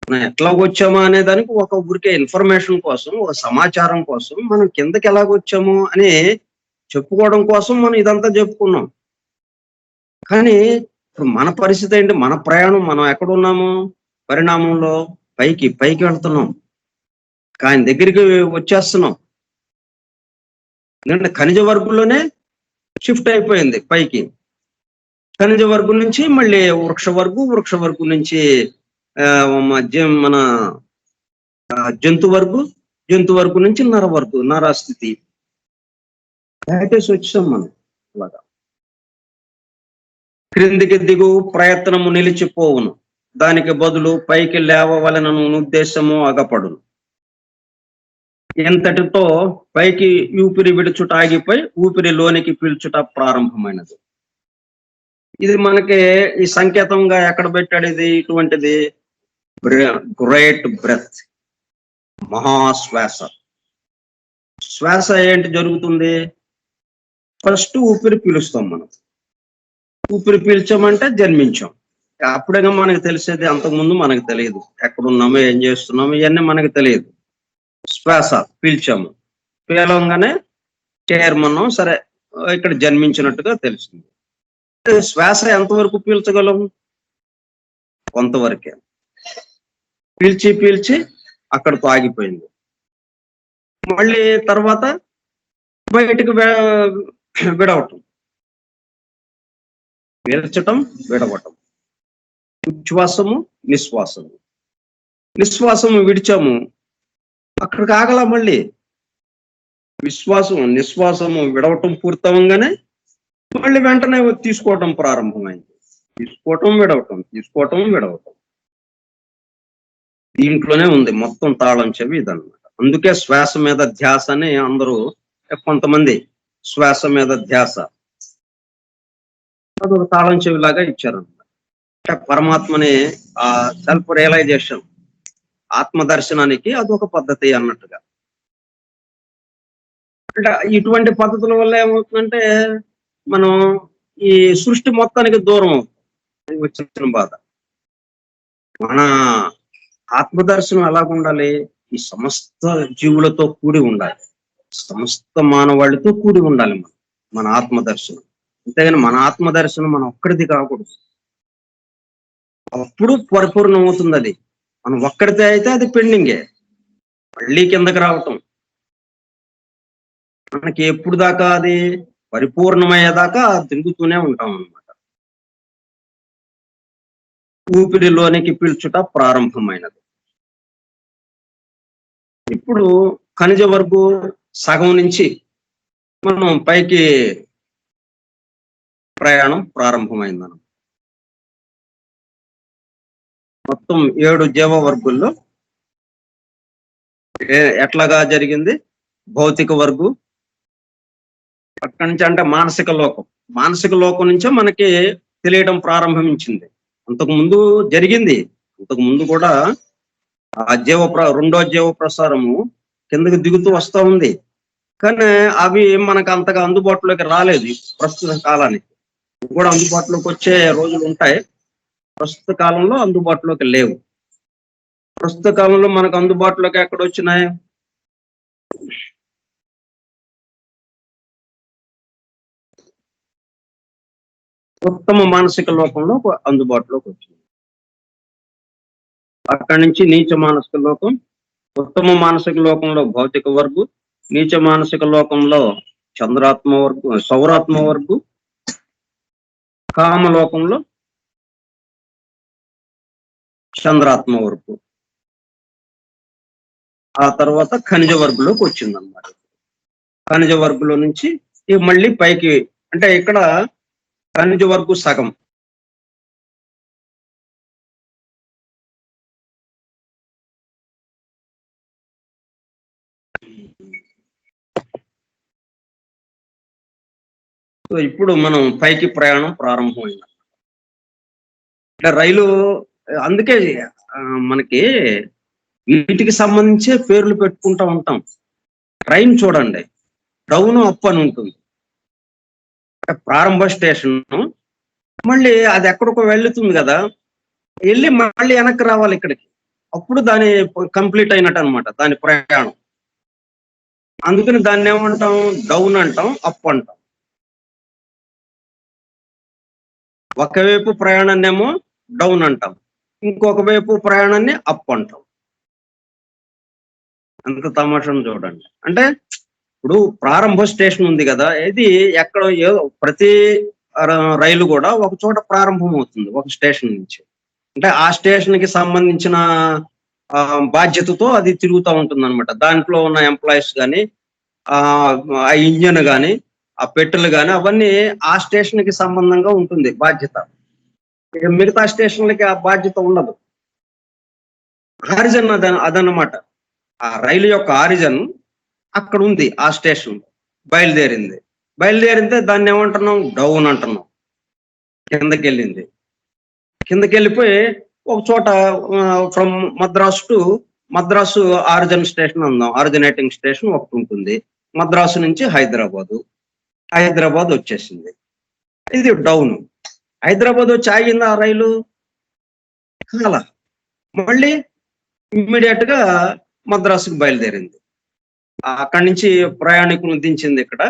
మనం ఎట్లా వచ్చామా అనే దానికి ఒక ఊరికే ఇన్ఫర్మేషన్ కోసం, ఒక సమాచారం కోసం మనం కిందకి ఎలాగొచ్చాము అని చెప్పుకోవడం కోసం మనం ఇదంతా చెప్పుకున్నాం. కానీ ఇప్పుడు మన పరిస్థితి ఏంటి? మన ప్రయాణం, మనం ఎక్కడున్నాము? పరిణామంలో పైకి వెళ్తున్నాం, ఆయన దగ్గరికి వచ్చేస్తున్నాం. ఎందుకంటే ఖనిజ వర్గంలోనే షిఫ్ట్ అయిపోయింది పైకి. ఖనిజ వర్గం నుంచి మళ్ళీ వృక్ష వర్గం నుంచి మన జంతు వర్గం నుంచి నరస్థితి దాటేసి వచ్చాం మనం. అలాగా క్రిందికి దిగు ప్రయత్నము నిలిచిపోవును, దానికి బదులు పైకి లేవవలెనను ఉద్దేశము అగపడును. ఎంతటితో పైకి ఊపిరి విడుచుట ఆగిపోయి ఊపిరి లోనికి పీల్చుట ప్రారంభమైనది. ఇది మనకి ఈ సంకేతంగా ఎక్కడ పెట్టాడు? ఇది ఇటువంటిది గ్రేట్ బ్రెత్, శ్వాస ఏంటి జరుగుతుంది? ఫస్ట్ ఊపిరి పీలుస్తాం మనం. ఊపిరి పీల్చామంటే జన్మించాం. అప్పుడేగా మనకు తెలిసేది, అంతకుముందు మనకు తెలియదు. ఎక్కడున్నామో, ఏం చేస్తున్నామో ఇవన్నీ మనకు తెలియదు. శ్వాస పీల్చాము, పీలంగానే చేరమన్నాం, సరే ఇక్కడ జన్మించినట్టుగా తెలిసింది. శ్వాస ఎంతవరకు పీల్చగలం? కొంతవరకే. పీల్చి అక్కడితో ఆగిపోయింది. మళ్ళీ తర్వాత బయటకు విడవటం, పీల్చటం, విడవటం, ఉచ్ఛ్వాసము, నిశ్వాసము విడిచాము, అక్కడికి ఆగల. మళ్ళీ నిశ్వాసము విడవటం పూర్తవంగానే మళ్ళీ వెంటనే తీసుకోవటం ప్రారంభమైంది. తీసుకోవటం విడవటం. దీంట్లోనే ఉంది మొత్తం తాళం చెవి ఇదన్నమాట. అందుకే శ్వాస మీద ధ్యాస అని అందరూ, కొంతమంది శ్వాస మీద ధ్యాస అదొక తాళం చెవిలాగా ఇచ్చారన్నమాట. అంటే పరమాత్మని ఆ సెల్ఫ్ రియలైజేషన్, ఆత్మదర్శనానికి అదొక పద్ధతి అన్నట్టుగా. అంటే ఇటువంటి పద్ధతుల వల్ల ఏమవుతుందంటే మనం ఈ సృష్టి మొత్తానికి దూరం అవుతుంది. వచ్చిన బాధ. మన ఆత్మదర్శనం ఎలాగుండాలి? ఈ సమస్త జీవులతో కూడి ఉండాలి. సమస్త మానవాళితో కూడి ఉండాలి మన ఆత్మదర్శనం. అంతేగాని మన ఆత్మదర్శనం మనం ఒక్కడిది కాకూడదు. అప్పుడు పరిపూర్ణం అవుతుంది. అది మనం ఒక్కడితే అయితే అది పెండింగే, మళ్ళీ కిందకి రావటం. మనకి ఎప్పుడు దాకా అది పరిపూర్ణమయ్యేదాకా తిరుగుతూనే ఉంటాం అన్నమాట. ఊపిరిలోనికి పీల్చుట ప్రారంభమైనది. ఇప్పుడు ఖనిజ వరకు సగం నుంచి మనం పైకి ప్రయాణం ప్రారంభమైందన్న. మొత్తం 7 జీవ వర్గుల్లో ఎట్లాగా జరిగింది? భౌతిక వర్గు, అక్కడి నుంచి అంటే మానసిక లోకం. మానసిక లోకం నుంచే మనకి తెలియడం ప్రారంభించింది. అంతకు ముందు జరిగింది. అంతకు ముందు కూడా ఆ రెండో జీవ ప్రసారము కిందకి దిగుతూ వస్తూ ఉంది. కానీ అవి మనకు అంతగా అందుబాటులోకి రాలేదు. ప్రస్తుత కాలానికి కూడా అందుబాటులోకి వచ్చే రోజులు ఉంటాయి. ప్రస్తుత కాలంలో అందుబాటులోకి లేవు. ప్రస్తుత కాలంలో మనకు అందుబాటులోకి ఎక్కడ వచ్చినాయి? ఉత్తమ మానసిక లోకంలో అందుబాటులోకి వచ్చింది. అక్కడి నుంచి నీచ మానసిక లోకం, ఉత్తమ మానసిక లోకంలో భౌతిక వర్గు, నీచ మానసిక లోకంలో చంద్రాత్మ వర్గు, సౌరాత్మ వర్గు, కామలోకంలో చంద్రాత్మ వర్గు, ఆ తర్వాత ఖనిజ వర్గులోకి వచ్చిందన్నమాట. ఖనిజ వర్గులో నుంచి మళ్ళీ పైకి, అంటే ఇక్కడ ఖనిజ వర్గు సగం, సో ఇప్పుడు మనం పైకి ప్రయాణం ప్రారంభమైంది. అంటే రైలు, అందుకే మనకి వీటికి సంబంధించే పేర్లు పెట్టుకుంటూ ఉంటాం. ట్రైన్ చూడండి, డౌన్ అప్ అని ఉంటుంది. ప్రారంభ స్టేషన్, మళ్ళీ అది ఎక్కడికో వెళ్తుంది కదా, వెళ్ళి మళ్ళీ వెనక్కి రావాలి ఇక్కడికి, అప్పుడు దాని కంప్లీట్ అయినట్టు అనమాట దాని ప్రయాణం. అందుకని దాన్ని ఏమంటాం? డౌన్ అంటాం, అప్ అంటాం. ఒకవైపు ప్రయాణాన్ని ఏమో డౌన్ అంటాం, ఇంకొక వైపు ప్రయాణాన్ని అప్ అంటాం. అంత తమాషం చూడండి. అంటే ఇప్పుడు ప్రారంభ స్టేషన్ ఉంది కదా, ఇది ఎక్కడ ప్రతి రైలు కూడా ఒక చోట ప్రారంభం అవుతుంది, ఒక స్టేషన్ నుంచి. అంటే ఆ స్టేషన్ కి సంబంధించిన బాధ్యతతో అది తిరుగుతూ ఉంటుంది అనమాట. దాంట్లో ఉన్న ఎంప్లాయీస్ కానీ, ఆ ఇంజన్ కానీ, ఆ పెట్టెలు కానీ, అవన్నీ ఆ స్టేషన్ కి సంబంధంగా ఉంటుంది బాధ్యత. మిగతా స్టేషన్లకి ఆ బాధ్యత ఉండదు. ఆరిజన్ అదన్నమాట. ఆ రైలు యొక్క ఆరిజన్ అక్కడ ఉంది, ఆ స్టేషన్ బయలుదేరింది దాన్ని ఏమంటున్నాం? డౌన్ అంటున్నాం. కిందకి వెళ్ళిపోయి ఒక చోట ఫ్రమ్ మద్రాసు ఆరిజిన్ స్టేషన్ అందాం, ఆరిజినేటింగ్ స్టేషన్ ఒకటి ఉంటుంది. మద్రాసు నుంచి హైదరాబాద్ వచ్చేసింది, ఇది డౌన్. హైదరాబాద్ వచ్చి ఆగిందా ఆ రైలు? కాలా. మళ్ళీ ఇమ్మీడియట్ గా మద్రాసుకు బయలుదేరింది. అక్కడి నుంచి ప్రయాణికులను దించింది ఇక్కడ.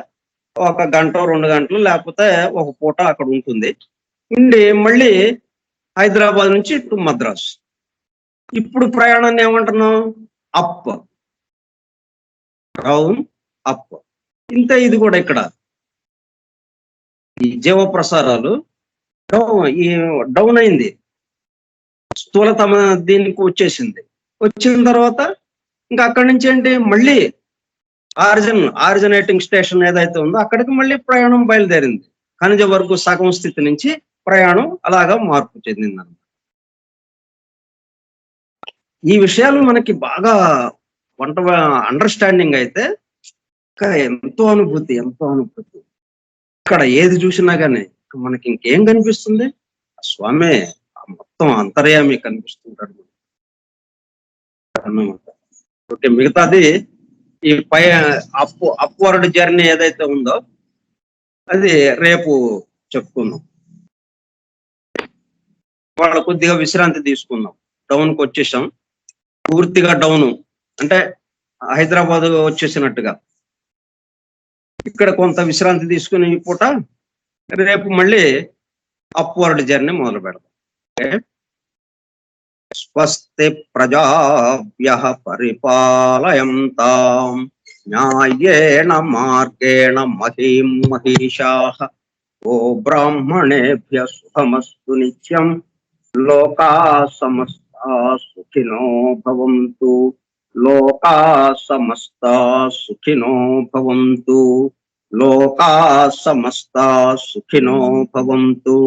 1 గంట 2 గంటలు లేకపోతే ఒక పూట అక్కడ ఉంటుంది. ఉండి మళ్ళీ హైదరాబాద్ నుంచి టు మద్రాసు. ఇప్పుడు ప్రయాణాన్ని ఏమంటున్నాం? Up, down, up. ఇంత ఇది కూడా ఇక్కడ ఈ జీవ ప్రసారాలు డౌన్ అయింది, స్థూలతమ దీనికి వచ్చేసింది. వచ్చిన తర్వాత ఇంకా అక్కడి నుంచి ఏంటి? మళ్ళీ ఆరిజినేటింగ్ స్టేషన్ ఏదైతే ఉందో అక్కడికి మళ్ళీ ప్రయాణం బయలుదేరింది. ఖనిజ వర్గు సగం స్థితి నుంచి ప్రయాణం అలాగా మార్పు చెందిందన్నమాట. ఈ విషయాలు మనకి బాగా అండర్స్టాండింగ్ అయితే ఎంతో అనుభూతి. ఇక్కడ ఏది చూసినా కానీ మనకి ఇంకేం కనిపిస్తుంది? స్వామి మొత్తం అంతర్యామి కనిపిస్తుంటాడు అన్నమాట. ఓకే, మిగతాది ఈ అప్వర్డ్ జర్నీ ఏదైతే ఉందో అది రేపు చెప్పుకుందాం. వాళ్ళ కొద్దిగా విశ్రాంతి తీసుకుందాం. డౌన్కి వచ్చేసాం, పూర్తిగా డౌన్ అంటే హైదరాబాద్ వచ్చేసినట్టుగా. ఇక్కడ కొంత విశ్రాంతి తీసుకుని ఈ పూట రేపు మళ్ళీ అప్వర్డ్ జర్నీ మొదలు పెడతాం. ఓకే. స్వస్తి ప్రజాభ్యః పరిపాలయంతాం న్యాయేన మార్గేణ మహీం మహిషాః ఓ బ్రాహ్మణేభ్యః శుభమస్తు నిత్యం లోకాః సమస్తాః సుఖినో భవంతు లోకాః సమస్తాః సుఖినో భవంతు లోకాః సమస్తాః సుఖినో భవంతు.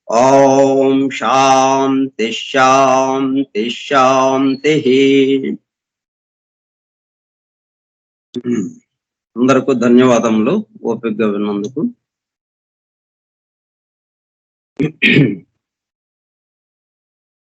ఓం శాంతి శాంతి శాంతి. అందరికీ ధన్యవాదములు ఓపికగా విన్నందుకు.